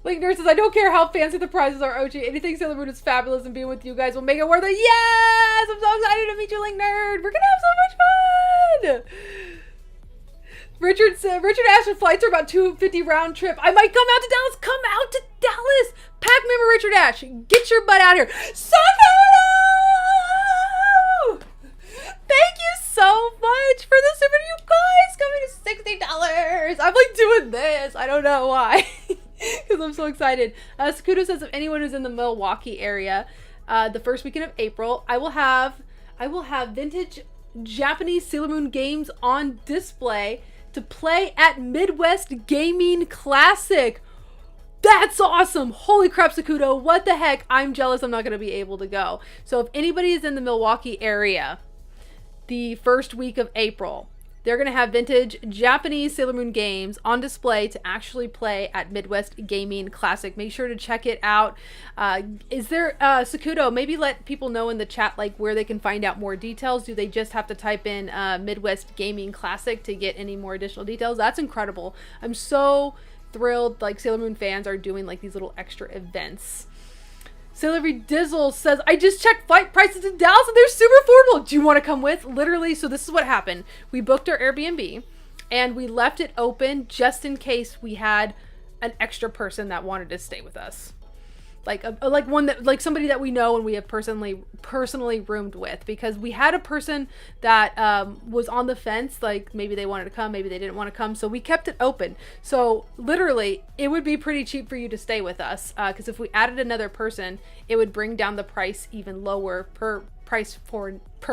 Like nurses, I don't care how fancy the prizes are, Ochi. Anything Sailor Moon is fabulous, and being with you guys will make it worth it. Yes! I'm so excited to meet you, Link Nerd. We're gonna have so much fun! Richard Ashton flights are about $250 round trip. I might come out to Dallas. Come out to Dallas! Pack member Richard Ash, get your butt out here. Sakamoto! Thank you so much for the super, you guys coming to $60. I'm like doing this. I don't know why. Because I'm so excited. Sakuto says if anyone who's in the Milwaukee area, the first weekend of April, I will have vintage Japanese Sailor Moon games on display to play at Midwest Gaming Classic. That's awesome. Holy crap, Sakuto. What the heck? I'm jealous I'm not going to be able to go. So if anybody is in the Milwaukee area, the first week of April, they're going to have vintage Japanese Sailor Moon games on display to actually play at Midwest Gaming Classic. Make sure to check it out. Is there, Sakuto, maybe let people know in the chat like where they can find out more details. Do they just have to type in Midwest Gaming Classic to get any more additional details? That's incredible. I'm so thrilled like Sailor Moon fans are doing like these little extra events. Sailor V Dizzle says, I just checked flight prices in Dallas and they're super affordable. Do you want to come with? Literally, so this is what happened. We booked our Airbnb and we left it open just in case we had an extra person that wanted to stay with us. Like one that, like somebody that we know and we have personally roomed with, because we had a person that was on the fence, like maybe they wanted to come, maybe they didn't want to come, so we kept it open. So literally it would be pretty cheap for you to stay with us, because if we added another person, it would bring down the price even lower per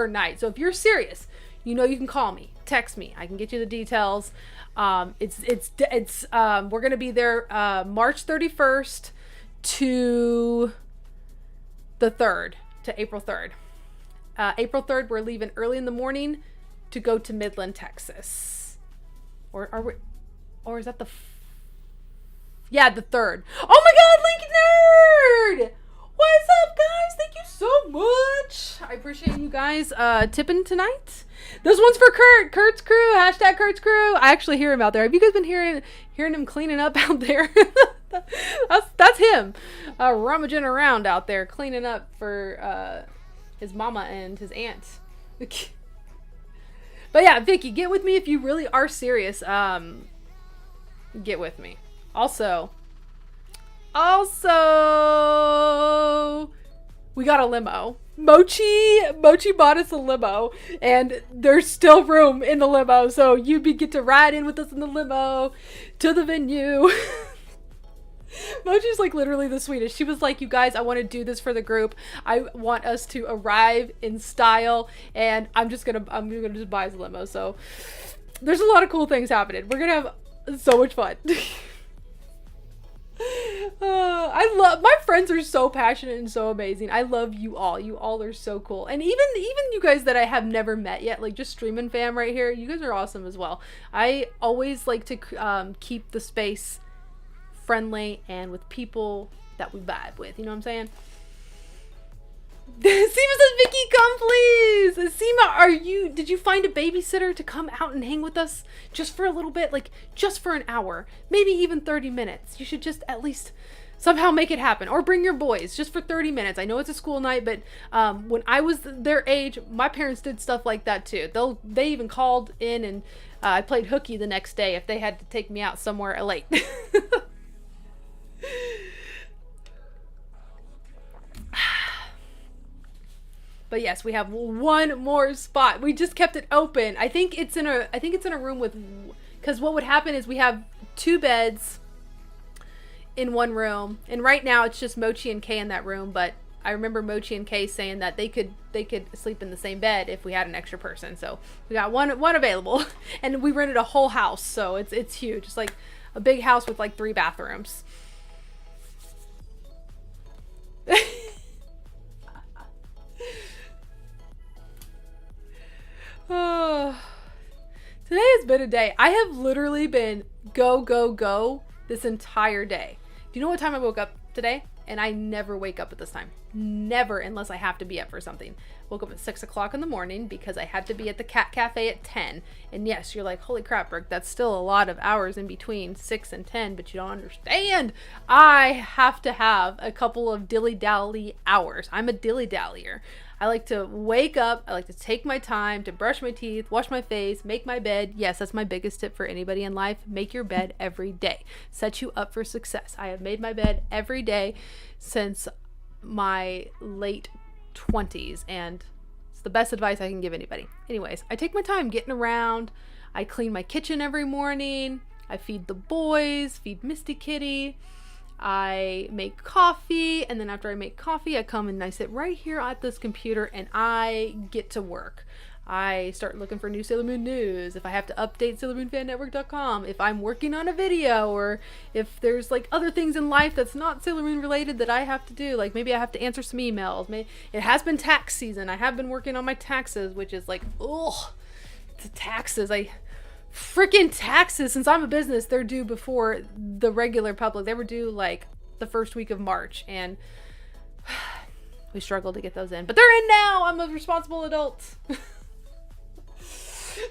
night. So if you're serious, you know, you can call me, text me, I can get you the details. We're gonna be there March 31st to the 3rd, to April 3rd. April 3rd, we're leaving early in the morning to go to Midland, Texas. Or are we, or is that the, yeah, the 3rd. Oh my God, Link Nerd! What's up, guys? Thank you so much. I appreciate you guys tipping tonight. This one's for Kurt. Kurt's crew. Hashtag Kurt's crew. I actually hear him out there. Have you guys been hearing him cleaning up out there? that's him. Rummaging around out there, cleaning up for his mama and his aunt. But yeah, Vicky, get with me if you really are serious. Get with me. Also, we got a limo. Mochi bought us a limo, and there's still room in the limo, so you get to ride in with us in the limo to the venue. Mochi's like literally the sweetest. She was like, you guys, I want to do this for the group. I want us to arrive in style, and I'm gonna just buy us a limo. So there's a lot of cool things happening. We're gonna have so much fun. I love, my friends are so passionate and so amazing. I love you all. You all are so cool. And even you guys that I have never met yet, like just streaming fam right here, you guys are awesome as well. I always like to keep the space friendly and with people that we vibe with. You know what I'm saying? Seema says, Vicky, come please. Seema, did you find a babysitter to come out and hang with us just for a little bit? Like just for an hour, maybe even 30 minutes. You should just at least Somehow make it happen, or bring your boys just for 30 minutes. I know it's a school night, but when I was their age, my parents did stuff like that too. They even called in, and I played hooky the next day if they had to take me out somewhere late. But yes, we have one more spot. We just kept it open. I think it's in a room with, because what would happen is we have 2 beds in one room, and right now it's just Mochi and Kay in that room, but I remember Mochi and Kay saying that they could sleep in the same bed if we had an extra person. So we got one available, and we rented a whole house, so it's huge. It's like a big house with like 3 bathrooms. Oh, today has been a day. I have literally been go, go, go this entire day. Do you know what time I woke up today? And I never wake up at this time. Never, unless I have to be up for something. Woke up at 6 o'clock in the morning because I had to be at the Cat Cafe at 10. And yes, you're like, holy crap, Brooke, that's still a lot of hours in between 6 and 10, but you don't understand. I have to have a couple of dilly-dally hours. I'm a dilly-dallyer. I like to wake up, I like to take my time to brush my teeth, wash my face, make my bed. Yes, that's my biggest tip for anybody in life. Make your bed every day. Set you up for success. I have made my bed every day since my late 20s, and it's the best advice I can give anybody. Anyways, I take my time getting around. I clean my kitchen every morning. I feed the boys, feed Misty Kitty. I make coffee, and then after I make coffee, I come and I sit right here at this computer and I get to work. I start looking for new Sailor Moon news, if I have to update SailorMoonFanNetwork.com, if I'm working on a video, or if there's like other things in life that's not Sailor Moon related that I have to do, like maybe I have to answer some emails. It has been tax season. I have been working on my taxes, which is like, ugh, the taxes. Freaking taxes, since I'm a business, they're due before the regular public. They were due like the first week of March, and we struggled to get those in, but they're in now. I'm a responsible adult.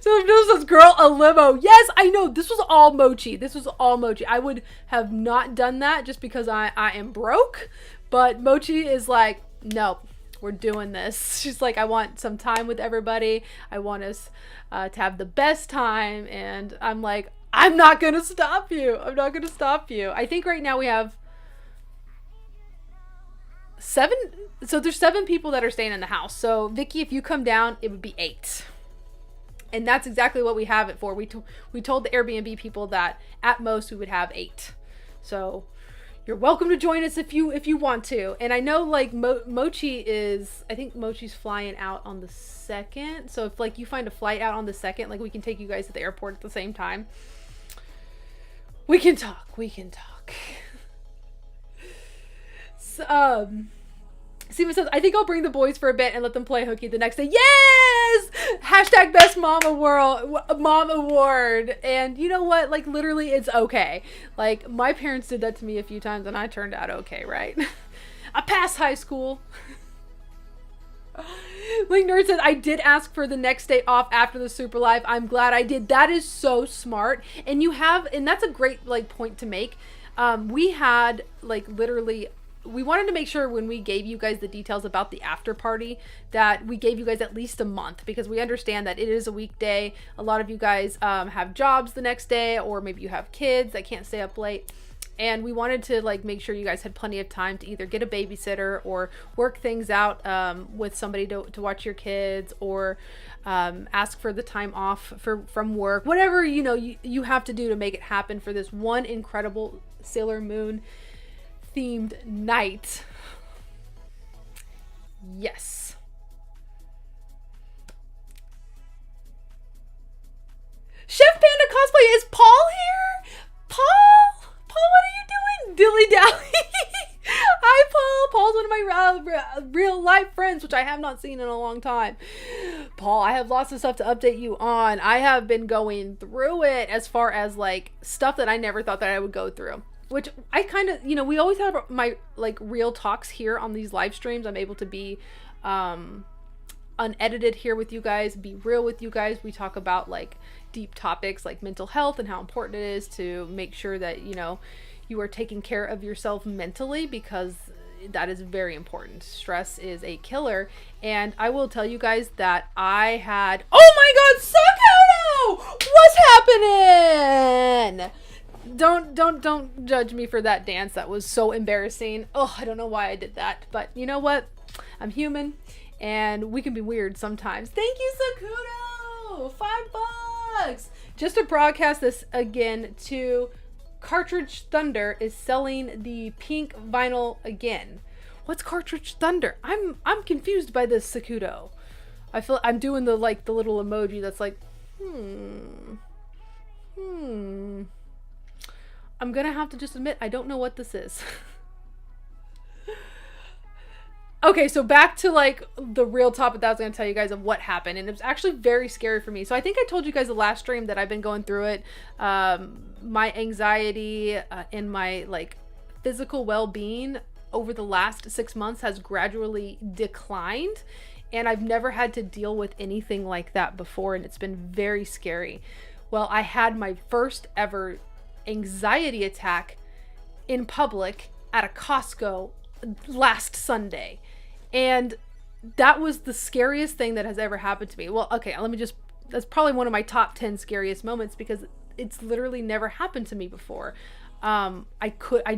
So this was girl a limo. Yes, I know, this was all Mochi. I would have not done that just because I am broke, but Mochi is like, no, we're doing this. She's like, I want some time with everybody. I want us to have the best time. And I'm like, I'm not going to stop you. I think right now we have 7. So there's 7 people that are staying in the house. So Vicky, if you come down, it would be 8. And that's exactly what we have it for. We told the Airbnb people that at most we would have 8. So you're welcome to join us if you want to. And I know like Mochi is, I think Mochi's flying out on the 2nd. So if like you find a flight out on the 2nd, like we can take you guys to the airport at the same time. We can talk. So, Steven says, I think I'll bring the boys for a bit and let them play hooky the next day. Yes! Hashtag best mom award. And you know what? Like literally it's okay. Like my parents did that to me a few times and I turned out okay, right? I passed high school. Link Nerd says, I did ask for the next day off after the Super Live. I'm glad I did. That is so smart. And that's a great like point to make. We had like literally, we wanted to make sure when we gave you guys the details about the after party that we gave you guys at least a month, because we understand that it is a weekday. A lot of you guys have jobs the next day, or maybe you have kids that can't stay up late. And we wanted to like make sure you guys had plenty of time to either get a babysitter or work things out with somebody to watch your kids, or ask for the time off from work. Whatever you have to do to make it happen for this one incredible Sailor Moon themed night. Yes. Chef Panda Cosplay, is Paul here? Paul, what are you doing? Dilly dally. Hi, Paul. Paul's one of my real life friends, which I have not seen in a long time. Paul, I have lots of stuff to update you on. I have been going through it as far as like stuff that I never thought that I would go through. Which I kind of, we always have my like real talks here on these live streams. I'm able to be unedited here with you guys, be real with you guys. We talk about like deep topics like mental health and how important it is to make sure that, you are taking care of yourself mentally, because that is very important. Stress is a killer. And I will tell you guys that I had, oh my god, Sakato! What's happening? Don't judge me for that dance. That was so embarrassing. Oh, I don't know why I did that, but you know what? I'm human and we can be weird sometimes. Thank you, Sakuto! $5. Just to broadcast this again to Cartridge Thunder is selling the pink vinyl again. What's Cartridge Thunder? I'm confused by this, Sakuto. I feel I'm doing the little emoji that's like, I'm gonna have to just admit I don't know what this is. Okay, so back to the real topic that I was going to tell you guys of what happened, and it was actually very scary for me. So I think I told you guys the last stream that I've been going through it. My anxiety and my physical well-being over the last 6 months has gradually declined, and I've never had to deal with anything like that before, and it's been very scary. Well, I had my first ever anxiety attack in public at a Costco last Sunday. And that was the scariest thing that has ever happened to me. Well, okay, that's probably one of my top 10 scariest moments, because it's literally never happened to me before. I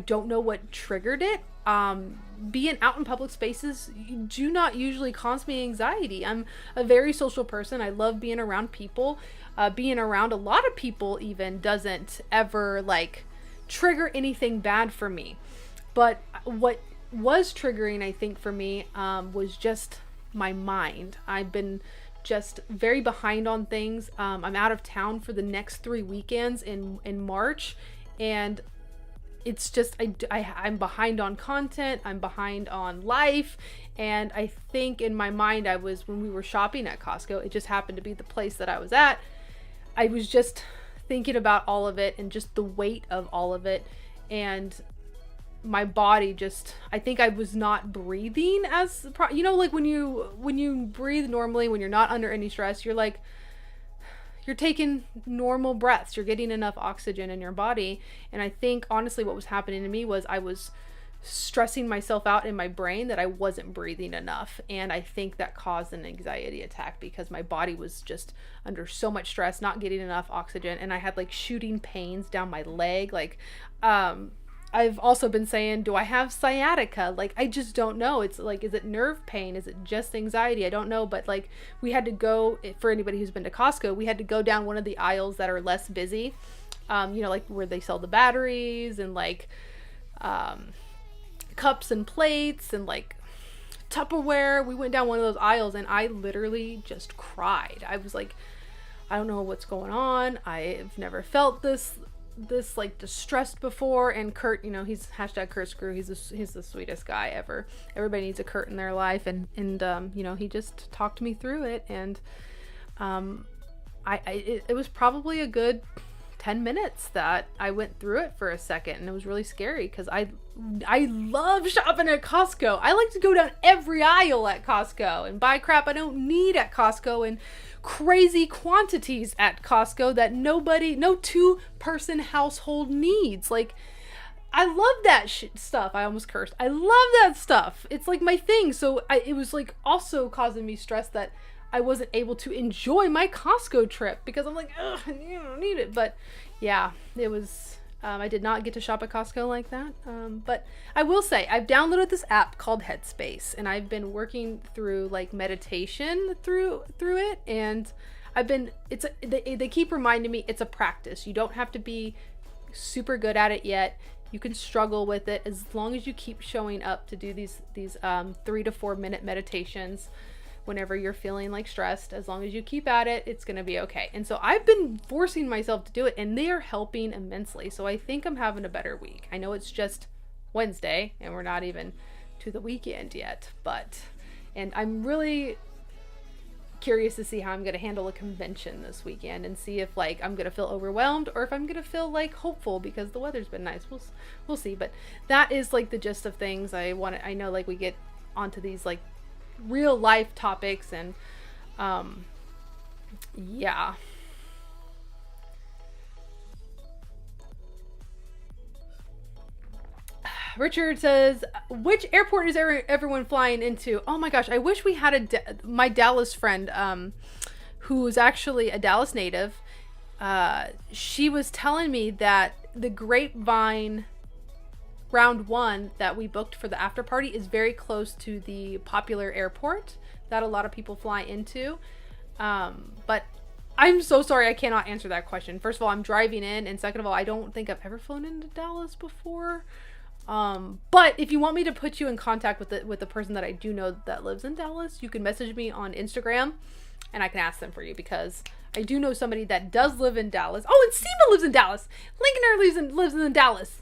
don't know what triggered it. Being out in public spaces do not usually cause me anxiety. I'm a very social person. I love being around people. Being around a lot of people even doesn't ever trigger anything bad for me. But what was triggering, I think, for me was just my mind. I've been just very behind on things. I'm out of town for the next 3 weekends in March, and it's just I'm behind on content. I'm behind on life, and I think in my mind when we were shopping at Costco, it just happened to be the place that I was at. I was just thinking about all of it and just the weight of all of it, and my body I think I was not breathing as, when you breathe normally, when you're not under any stress, you're taking normal breaths, you're getting enough oxygen in your body. And I think honestly what was happening to me was I was stressing myself out in my brain that I wasn't breathing enough, and I think that caused an anxiety attack because my body was just under so much stress, not getting enough oxygen, and I had shooting pains down my leg. I've also been saying, do I have sciatica? I just don't know. It's is it nerve pain? Is it just anxiety? I don't know. But we had to go, for anybody who's been to Costco, we had to go down one of the aisles that are less busy, where they sell the batteries and cups and plates and Tupperware. We went down one of those aisles and I literally just cried. I was I don't know what's going on. I've never felt this distressed before. And Kurt, he's #KurtScrew. He's the sweetest guy ever. Everybody needs a Kurt in their life, and he just talked me through it, and it was probably a good 10 minutes that I went through it for a second, and it was really scary because I love shopping at Costco. I like to go down every aisle at Costco and buy crap I don't need at Costco in crazy quantities at Costco that no 2-person household needs. I love that stuff. I almost cursed. I love that stuff. It's my thing. So it was also causing me stress that I wasn't able to enjoy my Costco trip because I'm ugh, you don't need it. But yeah, it was, I did not get to shop at Costco like that. But I will say I've downloaded this app called Headspace, and I've been working through meditation through it. And they keep reminding me it's a practice. You don't have to be super good at it yet. You can struggle with it as long as you keep showing up to do these 3 to 4 minute meditations whenever you're feeling stressed. As long as you keep at it, it's gonna be okay. And so I've been forcing myself to do it, and they are helping immensely. So I think I'm having a better week. I know it's just Wednesday and we're not even to the weekend yet, and I'm really curious to see how I'm going to handle a convention this weekend and see if I'm going to feel overwhelmed or if I'm going to feel hopeful because the weather's been nice. We'll see. But that is the gist of things. I know we get onto these real life topics, and yeah. Richard says, which airport is everyone flying into? Oh my gosh, I wish we had my Dallas friend, who's actually a Dallas native. She was telling me that the Grapevine round 1 that we booked for the after party is very close to the popular airport that a lot of people fly into. But I'm so sorry I cannot answer that question. First of all, I'm driving in, and second of all, I don't think I've ever flown into Dallas before. But if you want me to put you in contact with the person that I do know that lives in Dallas, you can message me on Instagram and I can ask them for you, because I do know somebody that does live in Dallas. Oh, and Seema lives in Dallas. Lincoln lives in Dallas.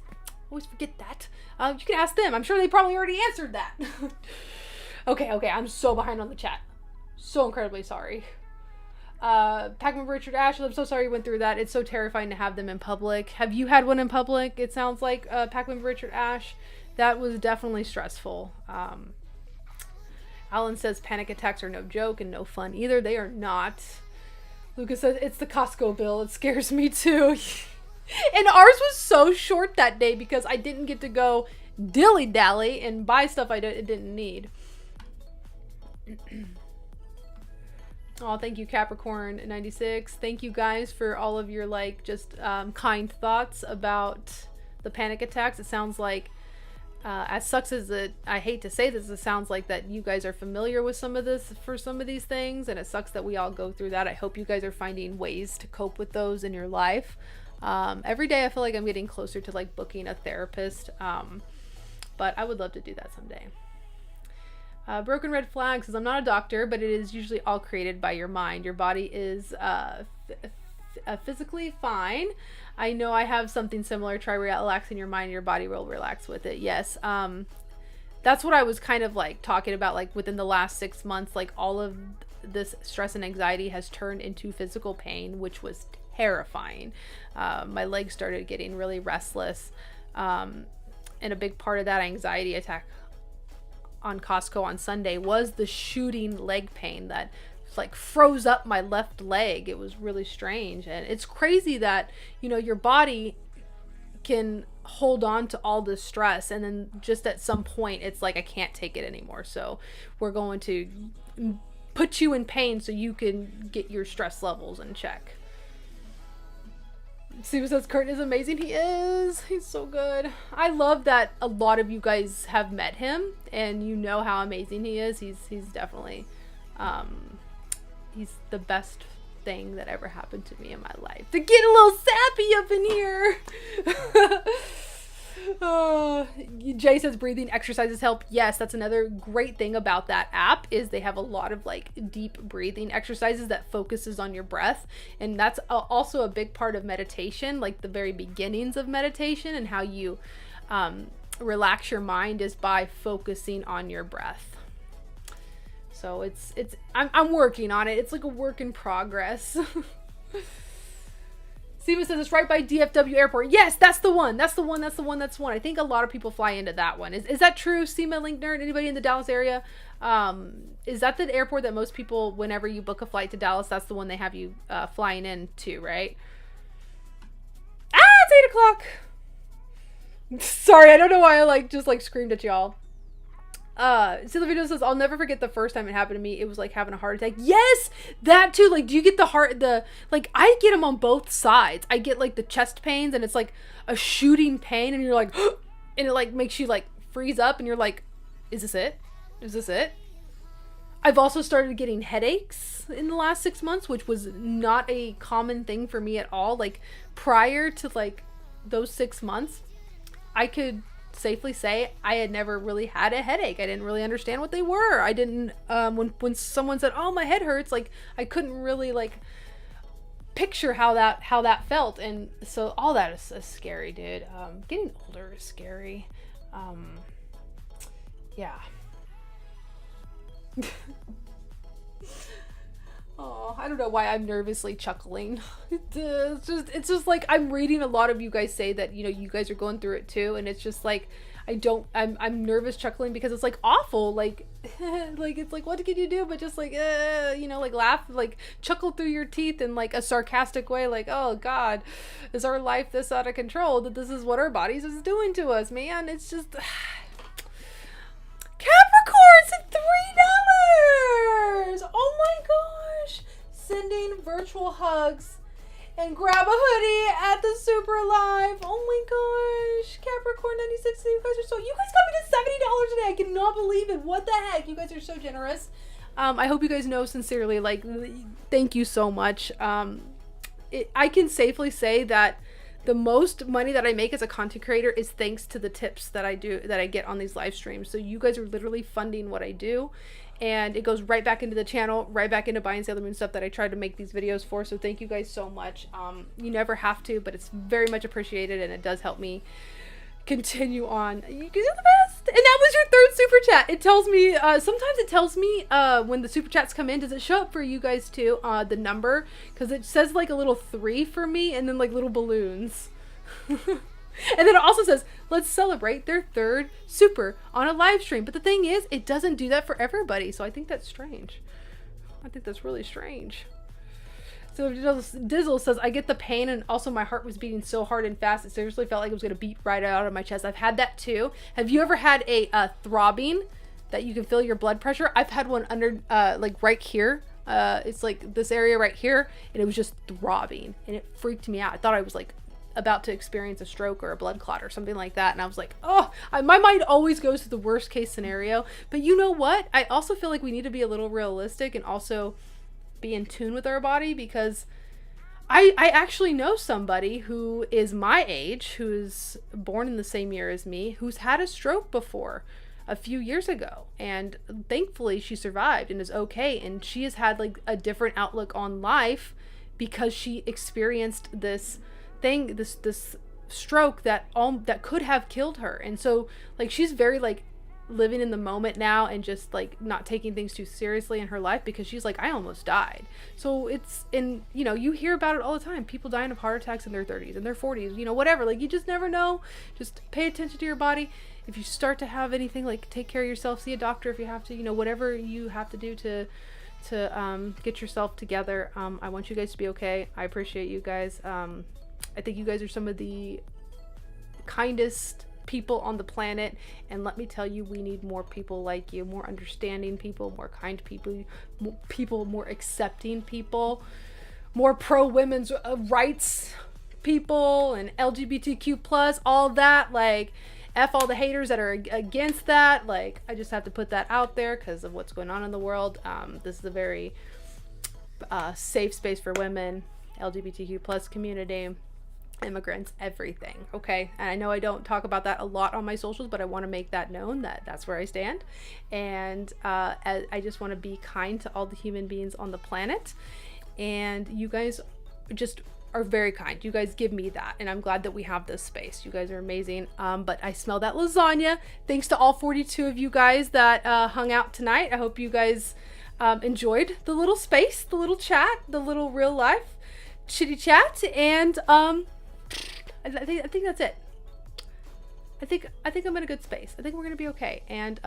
Always forget that. You can ask them. I'm sure they probably already answered that. Okay, I'm so behind on the chat. So incredibly sorry. Pac-Man Richard Ash, I'm so sorry you went through that. It's so terrifying to have them in public. Have you had one in public? It sounds like Pac-Man Richard Ash. That was definitely stressful. Alan says panic attacks are no joke and no fun either. They are not. Lucas says it's the Costco bill. It scares me too. And ours was so short that day because I didn't get to go dilly-dally and buy stuff I didn't need. Oh, thank you, Capricorn96. Thank you guys for all of your just kind thoughts about the panic attacks. It sounds like, as sucks as I hate to say this, it sounds like that you guys are familiar with some of this for some of these things, and it sucks that we all go through that. I hope you guys are finding ways to cope with those in your life. Every day I feel like I'm getting closer to booking a therapist, but I would love to do that someday. Broken Red Flag says, I'm not a doctor, but it is usually all created by your mind. Your body is physically fine. I know I have something similar. Try relaxing your mind, and your body will relax with it. Yes. That's what I was kind of talking about, within the last 6 months, all of this stress and anxiety has turned into physical pain, which was terrifying. My legs started getting really restless. And a big part of that anxiety attack on Costco on Sunday was the shooting leg pain that froze up my left leg. It was really strange. And it's crazy that, your body can hold on to all this stress, and then just at some point it's I can't take it anymore. So we're going to put you in pain so you can get your stress levels in check. Steven says Kurt is amazing. He is. He's so good. I love that a lot of you guys have met him and you know how amazing he is. He's definitely he's the best thing that ever happened to me in my life. To get a little sappy up in here. Jay says breathing exercises help. Yes, that's another great thing about that app is they have a lot of deep breathing exercises that focuses on your breath, and that's also a big part of meditation, the very beginnings of meditation, and how you relax your mind is by focusing on your breath. So I'm working on it. It's a work in progress. Steven says it's right by DFW Airport. Yes, that's the one. That's the one. I think a lot of people fly into that one. Is that true, Seema Link Nerd? Anybody in the Dallas area? Is that the airport that most people, whenever you book a flight to Dallas, that's the one they have you flying into, right? It's 8 o'clock. Sorry, I don't know why I just screamed at y'all. Video says, I'll never forget the first time it happened to me. It was having a heart attack. Yes, that too. Do you get I get them on both sides. I get the chest pains, and it's a shooting pain, and you're and it makes you freeze up, and you're is this it? Is this it? I've also started getting headaches in the last 6 months, which was not a common thing for me at all. Prior to those 6 months, I could safely say I had never really had a headache. I didn't really understand what they were. I didn't when someone said, oh, my head hurts, I couldn't really picture how that felt. And so all that is scary, dude. Getting older is scary. Yeah. Oh, I don't know why I'm nervously chuckling. It's just I'm reading a lot of you guys say that, you guys are going through it too. And it's just I'm nervous chuckling because it's like awful. Like, like it's like, what can you do but just like, you know, like laugh, like chuckle through your teeth in like a sarcastic way. Like, oh God, is our life this out of control that this is what our bodies is doing to us, man? It's just Capricorns at $3. Oh my gosh. Sending virtual hugs and grab a hoodie at the Super Live. Oh my gosh. Capricorn 96. You guys got me to $70 today. I cannot believe it. What the heck? You guys are so generous. I hope you guys know sincerely, like, thank you so much. I can safely say that the most money that I make as a content creator is thanks to the tips that I get on these live streams. So you guys are literally funding what I do, and it goes right back into the channel, right back into buying Sailor Moon stuff that I tried to make these videos for. So thank you guys so much. You never have to, but it's very much appreciated, and it does help me continue on. You guys are the best. And that was your third super chat. It tells me, sometimes it tells me when the super chats come in. Does it show up for you guys too, the number? Because it says like a little 3 for me, and then like little balloons. And then it also says, let's celebrate their third super on a live stream. But the thing is, it doesn't do that for everybody. So I think that's strange. I think that's really strange. So Dizzle says, I get the pain, and also my heart was beating so hard and fast it seriously felt like it was going to beat right out of my chest. I've had that too. Have you ever had a throbbing that you can feel your blood pressure? I've had one under like right here. It's like this area right here, and it was just throbbing, and it freaked me out. I thought I was like about to experience a stroke or a blood clot or something like that, and I was like, oh, my mind always goes to the worst case scenario. But you know what? I also feel like we need to be a little realistic and also be in tune with our body, because I actually know somebody who is my age, who's born in the same year as me, who's had a stroke before a few years ago, and thankfully she survived and is okay, and she has had like a different outlook on life because she experienced this thing, this stroke that could have killed her. And so like she's very like living in the moment now and just like not taking things too seriously in her life, because she's like, I almost died. So it's, and you know, you hear about it all the time, people dying of heart attacks in their 30s and their 40s, you know, whatever. Like, you just never know. Just pay attention to your body. If you start to have anything, like, take care of yourself, see a doctor if you have to, you know, whatever you have to do to get yourself together. I want you guys to be okay. I appreciate you guys. I think you guys are some of the kindest people on the planet, and let me tell you, we need more people like you, more understanding people, more kind people, more accepting people, more pro women's rights people, and LGBTQ plus, all that. Like, F all the haters that are against that. Like, I just have to put that out there because of what's going on in the world. This is a very safe space for women, LGBTQ plus community, immigrants, everything. Okay, and I know I don't talk about that a lot on my socials, but I want to make that known that that's where I stand. And I just want to be kind to all the human beings on the planet, and you guys just are very kind. You guys give me that, and I'm glad that we have this space. You guys are amazing. But I smell that lasagna. Thanks to all 42 of you guys that hung out tonight. I hope you guys enjoyed the little space, the little chat, the little real life chitty chat, and I think that's it. I think I'm in a good space. I think we're gonna be okay. And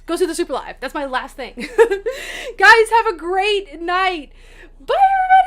go see the Super Live. That's my last thing. Guys, have a great night. Bye, everybody.